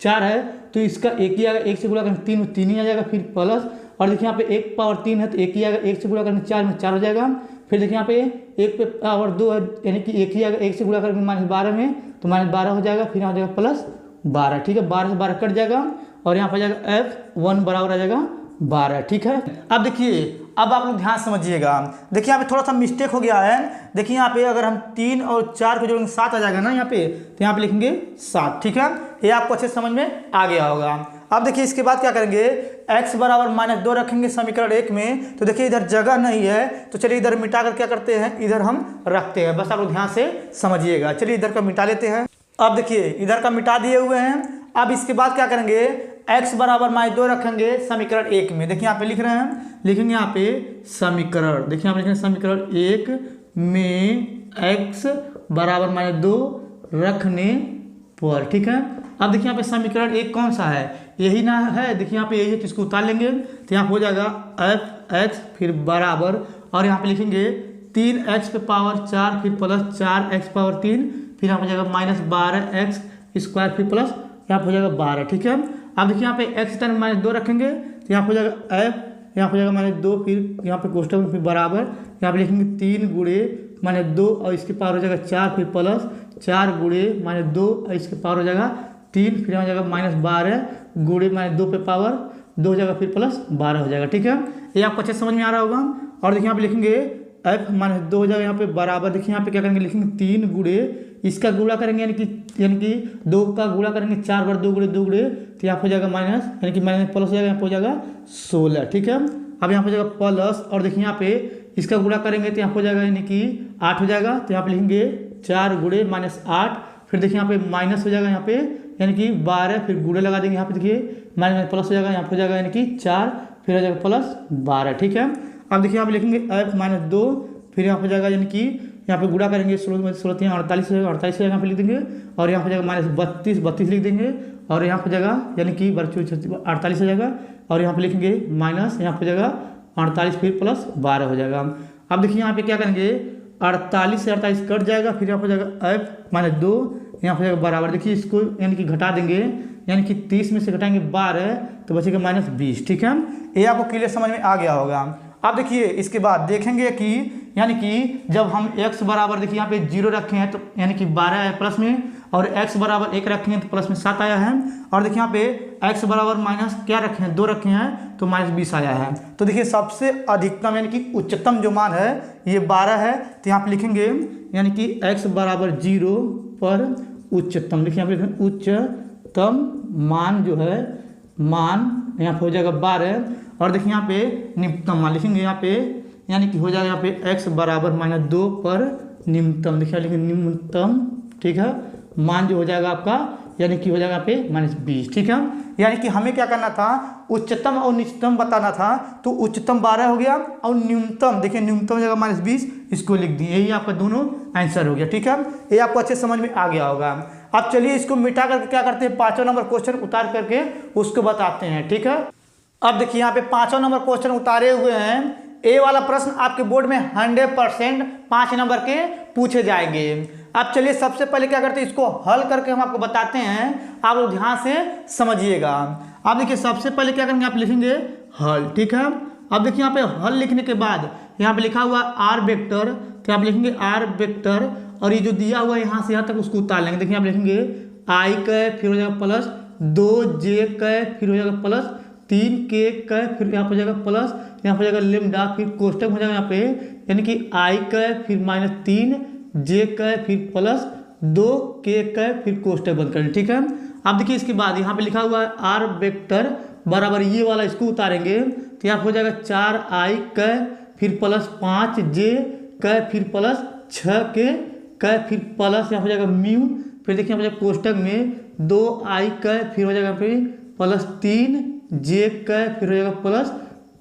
4 है तो इसका 1 ही आएगा, 1 से गुणा करेंगे 3 ही आ जाएगा फिर प्लस, और देखिए यहाँ पे 1 पावर 3 है तो 1 ही आएगा, 1 से गुणा करेंगे 4 में 4 हो जाएगा। फिर देखिए यहाँ पे 1 पे पावर 2 है यानी कि 1 ही आएगा, 1 से गुणा करेंगे -12 में तो -12 हो जाएगा, फिर यहाँ हो जाएगा प्लस 12। ठीक है, 12 से 12 कट जाएगा और यहाँ पर जाएगा f1 बराबर आ जाएगा 12। ठीक है, अब देखिए अब आप लोग ध्यान समझिएगा, देखिए यहाँ पे थोड़ा सा मिस्टेक हो गया है। देखिए यहाँ पे अगर हम 3 और 4 को जोड़ेंगे 7 आ जाएगा ना यहाँ पे, तो यहाँ पे लिखेंगे 7। ठीक है, ये आपको अच्छे समझ में आ गया होगा। अब देखिए इसके बाद क्या करेंगे, x बराबर -2 रखेंगे समीकरण 1 में, तो देखिए इधर जगह नहीं है तो चलिए इधर मिटा कर क्या करते हैं, इधर हम रखते हैं। बस आप लोग ध्यान से समझिएगा। चलिए इधर का मिटा लेते हैं। अब देखिए इधर का मिटा दिए हुए हैं। अब इसके बाद क्या करेंगे, x बराबर -2 रखेंगे समीकरण 1 में। देखिए यहाँ पे लिख रहे हैं, लिखेंगे यहाँ पे समीकरण, देखिए यहाँ पे लिखेंगे समीकरण 1 में x बराबर -2 रखने पर। ठीक है, अब देखिए यहाँ पे समीकरण एक कौन सा है, यही ना है, देखिए यहाँ पे यही है, तो इसको उतार लेंगे तो यहाँ हो जाएगा f(x) फिर बराबर, और यहाँ पे लिखेंगे 3x पे पावर 4 फिर प्लस 4x पावर 3 फिर यहाँ हो जाएगा -12x² फिर प्लस यहाँ हो जाएगा 12। ठीक है, अब देखिए यहाँ पे x टर्म -2 रखेंगे तो यहाँ हो जाएगा f, यहाँ हो जाएगा -2 फिर यहाँ पे कोष्टक में फिर बराबर, यहाँ पे लिखेंगे 3 गुणे -2 और इसके पावर हो जाएगा 4 फिर प्लस 4 गुणे -2 और इसके पावर हो जाएगा 3 फिर हो जाएगा -12 गुणे -2 पे पावर 2 हो जाएगा फिर प्लस 12 हो जाएगा। ठीक है, ये आपको अच्छे समझ में आ रहा होगा। और देखिए यहाँ पे लिखेंगे f -2 हो जाएगा यहाँ पे बराबर, देखिए यहाँ पे क्या करेंगे, लिखेंगे 3 गुणे इसका गुणा करेंगे यानी कि 2 का गुणा करेंगे 4 बार 2 गुणे तो यहाँ हो जाएगा माइनस, यानी कि माइनस प्लस हो जाएगा, यहाँ हो जाएगा 16। ठीक है, अब यहाँ हो जाएगा प्लस, और देखिए यहाँ पे इसका गुणा करेंगे तो यहाँ हो जाएगा यानी कि 8 हो जाएगा, तो यहाँ पे लिखेंगे 4 गुणे -8 फिर देखिए यहाँ पे माइनस हो जाएगा यहाँ पे यानी कि 12 फिर गुणे लगा देंगे यहाँ पे, देखिए माइनस प्लस हो जाएगा, यहाँ हो जाएगा यानी कि 4 फिर हो जाएगा प्लस 12। ठीक है, अब देखिए यहाँ पे लिखेंगे f -2 फिर यहाँ हो जाएगा यानी कि यहाँ पे गुणा करेंगे 16 16 48 हो जाएगा, 48 हो जाएगा यहाँ पे लिख देंगे, और यहाँ हो जाएगा -32 लिख देंगे, और यहाँ हो जाएगा यानी कि 48 हो जाएगा, और यहाँ पे लिखेंगे माइनस, यहाँ हो जाएगा 48 फिर प्लस 12 हो जाएगा। अब देखिए यहाँ पे क्या करेंगे, 48 से 48 कट जाएगा, फिर यहाँ हो जाएगा f -2 यहाँ हो जाएगा बराबर, देखिए इसको यानी कि घटा देंगे, यानी कि 30 में से घटाएंगे 12 तो बचेगा -20। ठीक है, ये आपको क्लियर समझ में आ गया होगा। अब देखिए इसके बाद देखेंगे कि यानी कि जब हम x बराबर, देखिए यहाँ पे 0 रखे हैं तो यानी कि 12 है प्लस में, और x बराबर 1 रखे हैं तो प्लस में 7 आया है, और देखिए यहाँ पे x बराबर माइनस क्या रखे हैं 2 रखे हैं तो -20 आया है। तो देखिए सबसे अधिकतम यानी कि उच्चतम जो मान है ये 12 है, तो यहाँ पे लिखेंगे यानी कि x बराबर 0 पर उच्चतम, देखिए यहाँ पे उच्चतम मान जो है मान यहाँ पे हो जाएगा 12, और देखिए यहाँ पे निम्नतम मान लिखेंगे यहाँ पे यानी कि हो जाएगा यहाँ पे x बराबर -2 पर निम्नतम, देखिए लिखेंगे निम्नतम। ठीक है, मान जो हो जाएगा आपका यानी कि हो जाएगा यहाँ पे -20। ठीक है, यानी कि हमें क्या करना था, उच्चतम और निम्नतम बताना था, तो उच्चतम 12 हो गया और न्यूनतम देखिए न्यूनतम हो जाएगा -20, इसको लिख दिए, यही आपका दोनों आंसर हो गया। ठीक है, ये आपको अच्छे समझ में आ गया होगा। अब चलिए इसको मिटा करके क्या करते हैं, 5वां नंबर क्वेश्चन उतार करके उसको बताते हैं। ठीक है, अब देखिए यहाँ पे 5वां नंबर क्वेश्चन उतारे हुए हैं। ए वाला प्रश्न आपके बोर्ड में 100% 5 नंबर के पूछे जाएंगे। अब चलिए सबसे पहले क्या करते हैं, इसको हल करके हम आपको बताते हैं, आप लोग ध्यान से समझिएगा। अब देखिए सबसे पहले क्या करेंगे, आप लिखेंगे हल। ठीक है, अब देखिए यहाँ पे हल लिखने के बाद यहाँ पे लिखा हुआ आर वेक्टर, तो आप लिखेंगे आर वेक्टर, और ये जो दिया हुआ है यहाँ से यहाँ तक उसको उतार लेंगे। देखिए आप लिखेंगे आई कै फिर हो जाएगा प्लस 2j कै फिर हो जाएगा प्लस 3k कै फिर यहाँ हो जाएगा प्लस यहाँ हो जाएगा लेमडा, फिर कोष्टक हो जाएगा यहाँ पे यानी कि आई कै फिर -3j कै फिर प्लस 2k कै फिर कोष्टक बंद करें। ठीक है, अब देखिए इसके बाद यहाँ पे लिखा हुआ है आर वेक्टर बराबर ये वाला इसको उतारेंगे तो यहाँ हो जाएगा 4i कै फिर प्लस 5j कै फिर प्लस 6k कै फिर प्लस यहाँ हो जाएगा म्यू, फिर देखिए यहाँ कोष्टक में 2i कै फिर हो जाएगा फिर प्लस 3j कै फिर हो जाएगा प्लस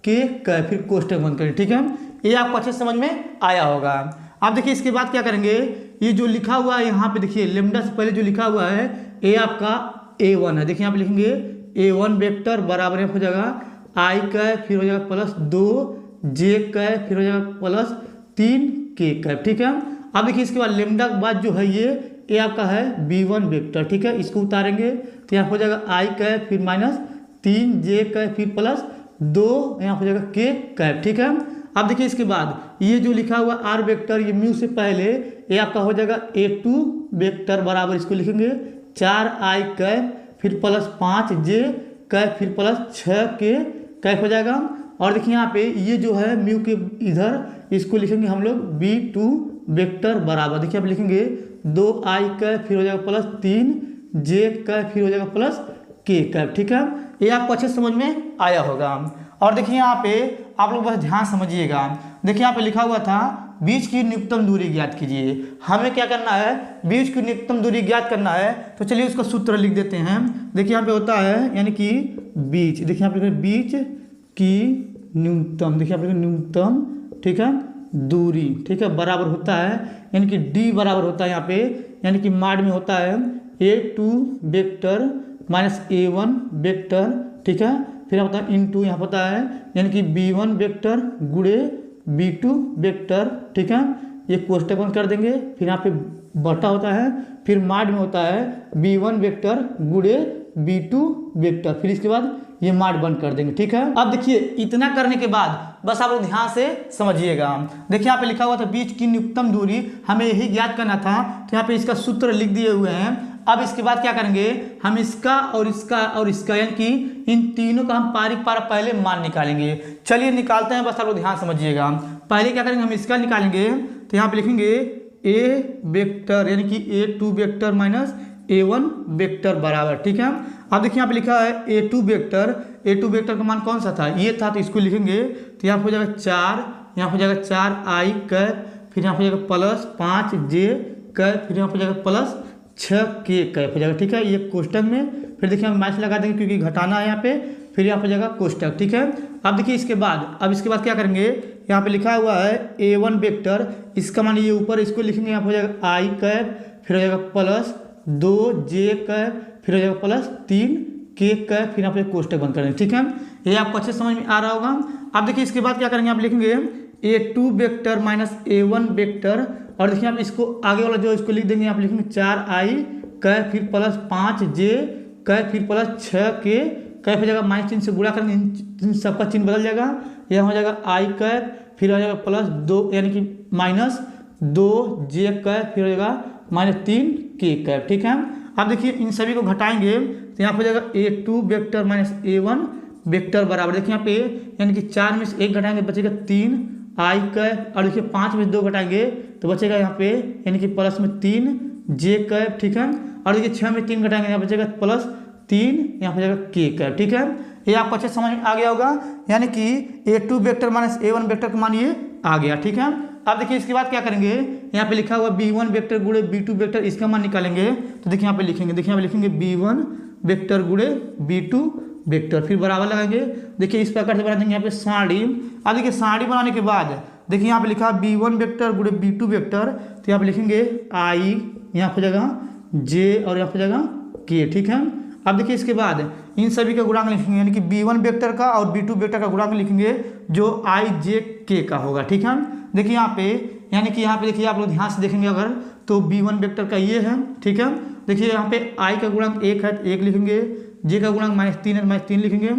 k कै फिर कोष्टक बंद करें। ठीक है, ये आपको अच्छे समझ में आया होगा। अब देखिए इसके बाद क्या करेंगे, ये जो लिखा हुआ है यहाँ पे देखिए लेमडा से पहले जो लिखा हुआ है ये आपका a1 है, देखिए यहाँ पे लिखेंगे a1 वेक्टर बराबर हो जाएगा i कै फिर हो जाएगा प्लस 2j कै फिर हो जाएगा प्लस 3k कै। ठीक है, अब देखिए इसके बाद लेमडा के बाद जो है ये आपका है b1 वेक्टर। ठीक है, इसको उतारेंगे तो यहाँ हो जाएगा i कै फिर -3j कै फिर प्लस 2 यहाँ हो जाएगा k कै। ठीक है, अब देखिए इसके बाद ये जो लिखा हुआ आर वेक्टर ये म्यू से पहले ये आपका हो जाएगा a2 वेक्टर बराबर इसको लिखेंगे 4i कै फिर प्लस 5j कै फिर प्लस 6k कै हो जाएगा। और देखिए यहाँ पे ये जो है म्यू के इधर इसको लिखेंगे हम लोग b2 वेक्टर बराबर, देखिए आप लिखेंगे 2i कै फिर हो जाएगा प्लस 3j कै फिर हो जाएगा प्लस k कै। ठीक है, ये आपको अच्छे समझ में आया होगा। और देखिए यहाँ पे आप लोग बस ध्यान समझिएगा, देखिए यहाँ पे लिखा हुआ था बीच की न्यूनतम दूरी ज्ञात कीजिए। हमें क्या करना है, बीच की न्यूनतम दूरी ज्ञात करना है, तो चलिए उसका सूत्र लिख देते हैं। देखिए यहाँ पे होता है यानी कि बीच, देखिए यहाँ पे बीच की न्यूनतम, देखिए यहाँ पे न्यूनतम। ठीक है, दूरी, ठीक है, बराबर होता है, यानी कि डी बराबर होता है यहाँ पे, यानी कि माड में होता है A2 vector minus A1 vector, ठीक है, फिर होता है इनटू यहाँ होता है यानी कि B1 वेक्टर गुणे B2 वेक्टर, ठीक है, ये कोष्टक बंद कर देंगे, फिर यहाँ पे बटा होता है, फिर माड में होता है B1 वेक्टर गुणे B2 वेक्टर, फिर इसके बाद ये माड बंद कर देंगे, ठीक है। अब देखिए इतना करने के बाद बस आप लोग ध्यान से समझिएगा। देखिए यहाँ पे लिखा हुआ था बीच की न्यूनतम दूरी, हमें यही ज्ञात करना था, तो यहाँ पे इसका सूत्र लिख दिए हुए हैं। अब इसके बाद क्या करेंगे, हम इसका और इसका और इसका यानी कि इन तीनों का हम पारी पार पहले मान निकालेंगे। चलिए निकालते हैं, बस आप लोग ध्यान समझिएगा। पहले क्या करेंगे, हम इसका निकालेंगे, तो यहाँ पे लिखेंगे ए वेक्टर यानी कि A2 vector minus A1 vector बराबर, ठीक है। अब देखिए यहाँ पे लिखा है A2 वेक्टर का मान कौन सा था, ये था, तो इसको लिखेंगे, तो यहाँ पे हो जाएगा 4, यहाँ पे हो जाएगा 4i कैप, फिर यहाँ पे हो जाएगा प्लस 5j कैप, फिर यहाँ पे हो जाएगा प्लस 6k कैप हो जाएगा, ठीक है, ये कोष्टक में, फिर देखिए हम माइनस लगा देंगे क्योंकि घटाना है यहाँ पे, फिर यहाँ पे हो जाएगा कोष्टक, ठीक है। अब देखिए इसके बाद क्या करेंगे, यहाँ पे लिखा हुआ है A1 वेक्टर, इसका मान ये ऊपर इसको लिखेंगे, यहाँ पे हो जाएगा i कैप, फिर हो जाएगा प्लस 2j कैप, फिर हो जाएगा प्लस 3k कैप, फिर यहाँ पे कोष्टक बंद कर देंगे, ठीक है। ये आपको अच्छे समझ में आ रहा होगा। अब देखिए इसके बाद क्या करेंगे, आप लिखेंगे A2 vector minus A1 vector, और देखिए आप इसको आगे वाला जो इसको लिख देंगे, आप लिखेंगे 4i कैप, फिर प्लस 5j कैप, फिर प्लस 6k कैप हो जाएगा, माइनस चिन्ह से गुणा करेंगे, इन सबका चिन्ह बदल जाएगा, यहाँ हो जाएगा i कैप, फिर हो जाएगा प्लस 2 यानी कि माइनस 2j कैप, फिर हो जाएगा माइनस 3k कैप, ठीक है। अब देखिए इन सभी को घटाएंगे, तो यहाँ हो जाएगा A2 vector minus A1 vector बराबर, देखिए यहाँ पे यानी कि 4 में से 1 घटाएंगे बचेगा 3i कैप, और देखिए 5 में से 2 घटाएंगे तो बचेगा यहाँ पे यानी कि प्लस में 3j कैप, ठीक है, और देखिए 6 में 3 घटाएंगे, यहाँ बचेगा प्लस 3, यहाँ पे जाएगा k कैप, ठीक है। ये आपको अच्छे समझ में आ गया होगा, यानी कि A2 vector minus A1 vector का मान ये आ गया, ठीक है। अब देखिए इसके बाद क्या करेंगे, यहाँ पे लिखा हुआ B1 वेक्टर गुणे B2 वेक्टर, इसका मान निकालेंगे, तो देखिए यहाँ पे लिखेंगे, देखिए यहाँ पे लिखेंगे B1 वेक्टर गुणे B2 वेक्टर, फिर बराबर लगाएंगे, देखिए इस प्रकार से बना देंगे यहाँ पे साड़ी। अब देखिए साड़ी बनाने के बाद देखिए यहाँ पे लिखा B1 वेक्टर गुणे B2 वेक्टर, तो यहाँ पे लिखेंगे i, यहाँ पे जाएगा j और यहाँ पे जाएगा k, ठीक है। अब देखिए इसके बाद इन सभी का गुणांक लिखेंगे, यानी कि B1 वेक्टर का और B2 वेक्टर का गुणांक लिखेंगे जो i j k का होगा, ठीक है। देखिए यहाँ पे यानी कि यहाँ पे देखिए आप लोग ध्यान से देखेंगे अगर, तो B1 वेक्टर का ये है, ठीक है। देखिए यहाँ पे i का गुणांक 1 है, 1 लिखेंगे, j का गुणांक -3 है, -3 लिखेंगे,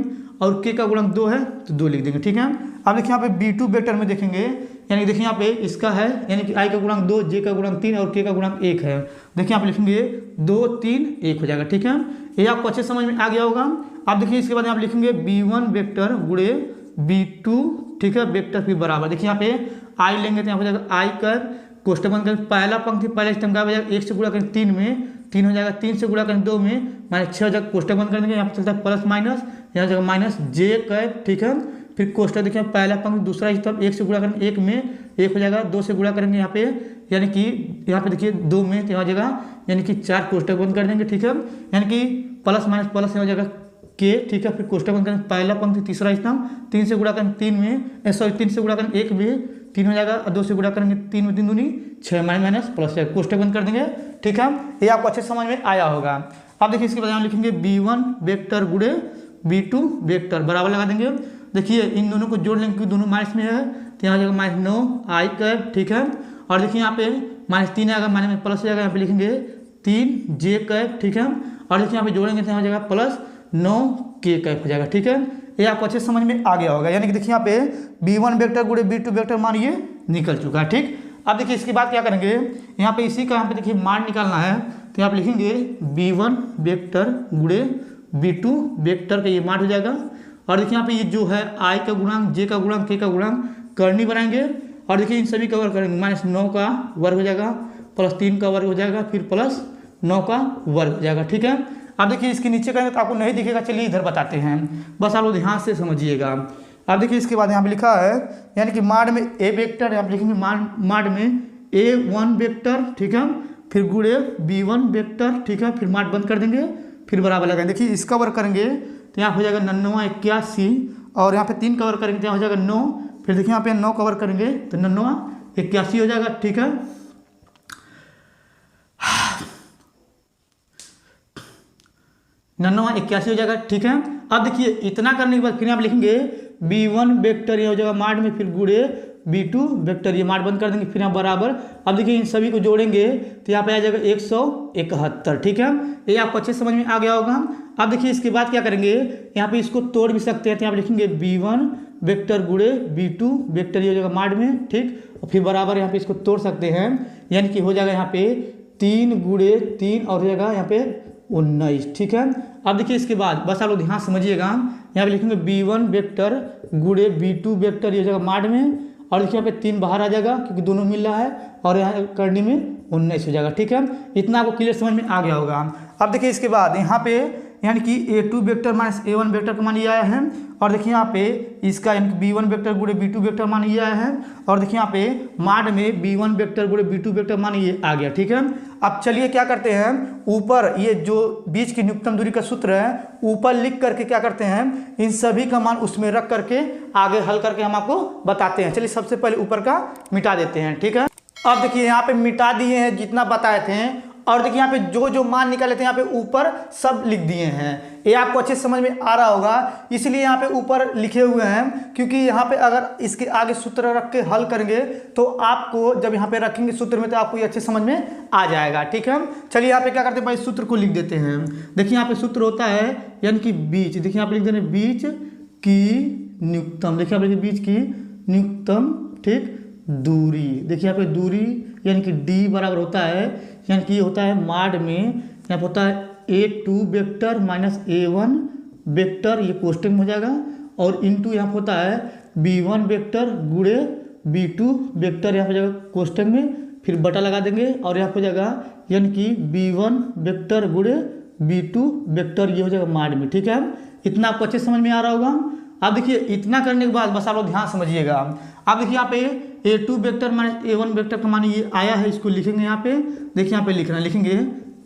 और k का गुणांक 2 है तो 2 लिख देंगे, ठीक है। अब देखिए यहाँ पे B2 वेक्टर में देखेंगे, यानी देखिए यहाँ पे इसका है यानी कि i का गुणांक 2, j का गुणांक 3 और k का गुणांक 1 है, देखिए यहाँ पे लिखेंगे 2 3 1 हो जाएगा, ठीक है। ये आपको अच्छे समझ में आ गया होगा। अब देखिए इसके बाद यहाँ पे लिखेंगे B1 वेक्टर गुणे B2, ठीक है, वेक्टर फिर बराबर, देखिए यहाँ पे i लेंगे तो यहाँ हो जाएगा i कर कोष्टक बंद करें, पहला पंक्ति पहले स्तंभ का हो जाएगा 1 से गुणा करें 3 में 3 हो जाएगा, 3 से गुणा करें 2 में -6 हो जाएगा, कोष्टक बंद कर देंगे, यहाँ पे चलता है प्लस माइनस, यहाँ हो जाएगा -j कैप, ठीक है। फिर कोष्टक देखिए पहला पंक्ति दूसरा स्तंभ 1 से गुणा करेंगे 1 में 1 हो जाएगा, 2 से गुणा करेंगे यहाँ पे यानी कि यहाँ पे देखिए 2 में तो यहाँ हो जाएगा यानी कि 4 कोष्टक बंद कर देंगे, ठीक है, यानी कि प्लस माइनस प्लस हो जाएगा k, ठीक है। फिर कोष्टक बंद करेंगे, पहला पंक्ति तीसरा स्तंभ 3 से गुणा करेंगे 3 में 3 से गुणा करेंगे 1 में 3 हो जाएगा, 2 से गुणा करेंगे 3 में 3 दूनी 6 माइनस प्लस कोष्टक बंद कर देंगे, ठीक है। ये आपको अच्छे समझ में आया होगा। अब देखिए इसके बाद हम लिखेंगे B1 वेक्टर गुणे B2 वेक्टर बराबर लगा देंगे, देखिए इन दोनों को जोड़ लेंगे, दोनों माइनस में है तो यहाँ हो जाएगा -9i कैप, ठीक है। और देखिए यहाँ पे -3 आएगा, माइनस में प्लस हो जाएगा, यहाँ पे लिखेंगे 3j कैप, ठीक है। और देखिए यहाँ पे जोड़ेंगे तो यहाँ हो जाएगा प्लस 9k कैप हो जाएगा, ठीक है। ये आपको अच्छे समझ में आ गया होगा, यानी कि देखिए यहाँ पे B1 वेक्टर गुणे B2 वेक्टर मान ये निकल चुका है, ठीक। अब देखिए इसके बाद क्या करेंगे, यहाँ पे इसी का यहाँ पे देखिए मान निकालना है, तो यहाँ पे लिखेंगे B1 वेक्टर गुणे B2 वेक्टर का ये मान हो जाएगा, और देखिए यहाँ पे ये जो है i का गुणांक, j का गुणांक, k का गुणांक करनी बनाएंगे, और देखिए इन सभी का वर्ग करेंगे, -9 का वर्ग हो जाएगा, प्लस 3 का वर्ग हो जाएगा, फिर प्लस 9 का वर्ग हो जाएगा, ठीक है। अब देखिए इसके नीचे करेंगे तो आपको नहीं दिखेगा, चलिए इधर बताते हैं, बस आप लोग ध्यान से समझिएगा। अब देखिए इसके बाद यहाँ पे लिखा है यानी कि माड में a वेक्टर, आप लिखेंगे माड में A1 वेक्टर, ठीक है, फिर गुणे B1 वेक्टर, ठीक है, फिर माड बंद कर देंगे, फिर बराबर लगाएंगे, देखिए इसका वर्ग करेंगे तो यहाँ हो जाएगा 99 81, और यहाँ पे 3 का वर्ग करेंगे तो यहाँ हो जाएगा 9, फिर देखिए यहाँ पे 9 कवर करेंगे तो 9 81 हो जाएगा, ठीक है। 9 81 हो जाएगा, ठीक है। अब देखिए इतना करने के बाद फिर आप लिखेंगे b1 वेक्टर ये हो जाएगा माड में, फिर गुड़े b2 वेक्टर ये माड बंद कर देंगे, फिर यहाँ बराबर। अब देखिए इन सभी को जोड़ेंगे तो यहाँ पे आ जाएगा 171, ठीक है। ये आपको अच्छे समझ में आ गया होगा। अब देखिए इसके बाद क्या करेंगे, यहाँ पे इसको तोड़ भी सकते हैं, तो यहाँ पे लिखेंगे b1 वेक्टर गुड़े b2 वेक्टर ये हो जाएगा माड में, ठीक। और फिर बराबर यहाँ पे इसको तोड़ सकते हैं, यानी कि हो जाएगा यहाँ पे 3 गुड़े 3 और हो जाएगा यहाँ पे 19, ठीक है। अब देखिए इसके बाद बस आप लोग ध्यान समझिएगा, यहाँ पे लिखेंगे b1 वेक्टर गुड़े b2 वेक्टर ये हो जाएगा माड में, और देखिए यहाँ पे 3 बाहर आ जाएगा क्योंकि दोनों मिल रहा है, और यहाँ करनी में 19 हो जाएगा, ठीक है। इतना आपको क्लियर समझ में आ गया होगा। अब देखिए इसके बाद यहाँ पे यानी कि a2 vector minus a1 vector का मान ये आया है, और देखिए यहाँ पे इसका यानी कि b1 वेक्टर गुड़े b2 वेक्टर मान ये आया है, और देखिए यहाँ पे माड में b1 वेक्टर गुड़े b2 वेक्टर मान ये आ गया, ठीक है। अब चलिए क्या करते हैं, ऊपर ये जो बीच की न्यूनतम दूरी का सूत्र है ऊपर लिख करके क्या करते हैं, इन सभी का मान उसमें रख करके आगे हल करके हम आपको बताते हैं। चलिए सबसे पहले ऊपर का मिटा देते हैं, ठीक है। अब देखिए यहाँ पे मिटा दिए हैं जितना बताए थे, और देखिए यहाँ पे जो जो मान निकाले थे यहाँ पे ऊपर सब लिख दिए हैं। ये आपको अच्छे समझ में आ रहा होगा, इसलिए यहाँ पे ऊपर लिखे हुए हैं, क्योंकि यहाँ पे अगर इसके आगे सूत्र रख के हल करेंगे तो आपको जब यहाँ पे रखेंगे सूत्र में तो आपको ये अच्छे समझ में आ जाएगा, ठीक है। चलिए यहाँ पे क्या करते हैं भाई, सूत्र को लिख देते हैं। देखिए यहाँ पे सूत्र होता है यानी कि बीच, देखिए यहाँ पे लिख देते हैं बीच की न्यूनतम, देखिए यहाँ पे बीच की न्यूनतम, ठीक, दूरी। देखिए यहाँ पे दूरी यानी कि d बराबर होता है, यानी कि ये होता है माड में यहाँ पे होता है a2 vector minus a1 vector ये कोष्टक में हो जाएगा, और इंटू यहाँ पे होता है b1 वेक्टर गुड़े b2 वेक्टर यहाँ पे जाएगा कोष्टक में, फिर बटा लगा देंगे और यहाँ पे हो जाएगा यानी कि b1 वेक्टर गुड़े b2 वेक्टर ये हो जाएगा माड में, ठीक है। इतना आपको अच्छे समझ में आ रहा होगा। अब देखिए इतना करने के बाद बस आप लोग ध्यान समझिएगा। अब देखिए यहाँ पे a2 vector minus a1 vector का मान ये आया है, इसको लिखेंगे यहाँ पे। देखिए यहाँ पे लिखना लिखेंगे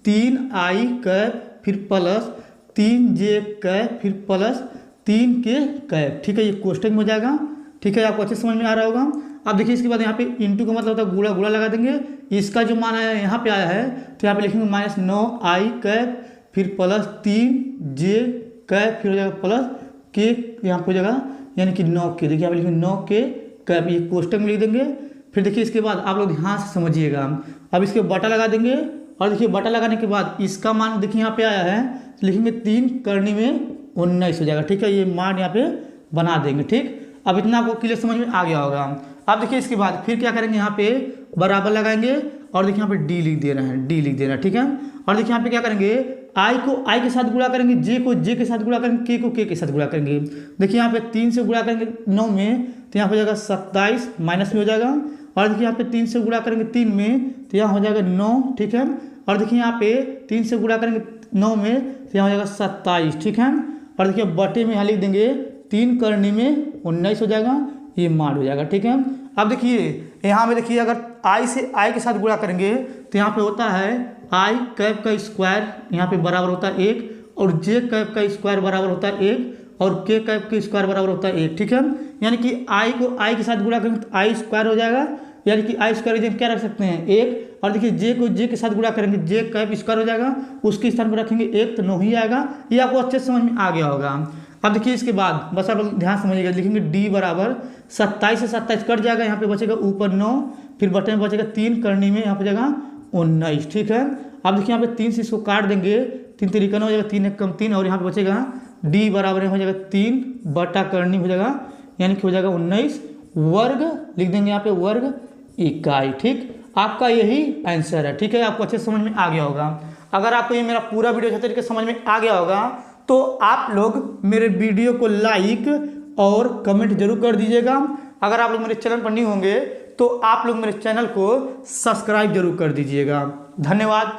3i कैप फिर प्लस 3j कैप फिर प्लस 3k कैप, ठीक है। ये कोष्टक में हो जाएगा, ठीक है। आपको अच्छे समझ में आ रहा होगा। अब देखिए इसके बाद यहाँ पे इंटू का मतलब होता है गुणा, गुणा लगा देंगे। इसका जो मान आया यहाँ पे आया है तो यहाँ पे लिखेंगे माइनस 9i कैप फिर प्लस 3j कैप फिर हो जाएगा प्लस के यहाँ पे हो जाएगा यानी कि 9k। देखिए यहाँ पे लिखेंगे 9k कैप, ये कोष्टक में लिख देंगे। फिर देखिए इसके बाद आप लोग ध्यान से समझिएगा। अब इसके बटा लगा देंगे, और देखिए बटा लगाने के बाद इसका मान देखिए यहाँ पे आया है तो लिखेंगे 3 करनी में 19 हो जाएगा, ठीक है। ये मान यहाँ पे बना देंगे, ठीक। अब इतना आपको क्लियर समझ में आ गया होगा। अब देखिए इसके बाद फिर क्या करेंगे, यहाँ पे बराबर लगाएंगे और देखिए यहाँ पे डी लिख दे रहे हैं, डी लिख दे रहे हैं, ठीक है। और देखिए यहाँ पे क्या करेंगे, आई को आई के साथ गुणा करेंगे, जे को जे के साथ गुणा करेंगे, के को के के साथ गुणा करेंगे। देखिए यहाँ पे 3 से गुणा करेंगे 9 में तो यहाँ हो जाएगा 27 माइनस में हो जाएगा, और देखिए यहाँ पे 3 से गुणा करेंगे 3 में तो यहाँ हो जाएगा 9, ठीक है। और देखिए यहाँ पे 3 से गुणा करेंगे 9 में तो यहाँ हो जाएगा 27, ठीक है। और देखिए बटे में यहाँ लिख देंगे 3 करने में 19 हो जाएगा, ये मान हो जाएगा, ठीक है। अब देखिए यहाँ पे देखिए अगर आई से आई के साथ गुणा करेंगे तो यहाँ पे होता है आई कैप का स्क्वायर यहाँ पे बराबर होता है 1, और जे कैप का स्क्वायर बराबर होता है 1, और के कैप का स्क्वायर बराबर होता है 1, ठीक है। यानी कि आई को आई के साथ गुणा करेंगे तो आई स्क्वायर हो जाएगा, यानी कि आई स्क्वायर क्या रख सकते हैं 1, और देखिए जे को जे के साथ गुणा करेंगे जे कैप स्क्वायर हो जाएगा, उसके स्थान पर रखेंगे 1 तो 9 ही आएगा। ये आपको अच्छे समझ में आ गया होगा। अब देखिए इसके बाद बस आप ध्यान समझिएगा, लिखेंगे डी बराबर 27 से 27 कट जाएगा, यहाँ पे बचेगा ऊपर 9, फिर बटे में बचेगा 3 करनी में यहाँ पे जाएगा 19, ठीक है। अब देखिए यहाँ पे 3 से इसको काट देंगे, 3 3 हो जाएगा, 3 1 कम 3, और यहाँ पे बचेगा डी बराबर हो जाएगा 3 बटा करनी हो जाएगा, यानी कि हो जाएगा 19 वर्ग लिख देंगे यहाँ पे वर्ग इकाई, ठीक। आपका यही आंसर है, ठीक है। आपको अच्छे समझ में आ गया होगा। अगर आपको ये मेरा पूरा वीडियो अच्छे तरीके से समझ में आ गया होगा तो आप लोग मेरे वीडियो को लाइक और कमेंट जरूर कर दीजिएगा। अगर आप लोग मेरे चैनल पर नहीं होंगे तो आप लोग मेरे चैनल को सब्सक्राइब जरूर कर दीजिएगा। धन्यवाद।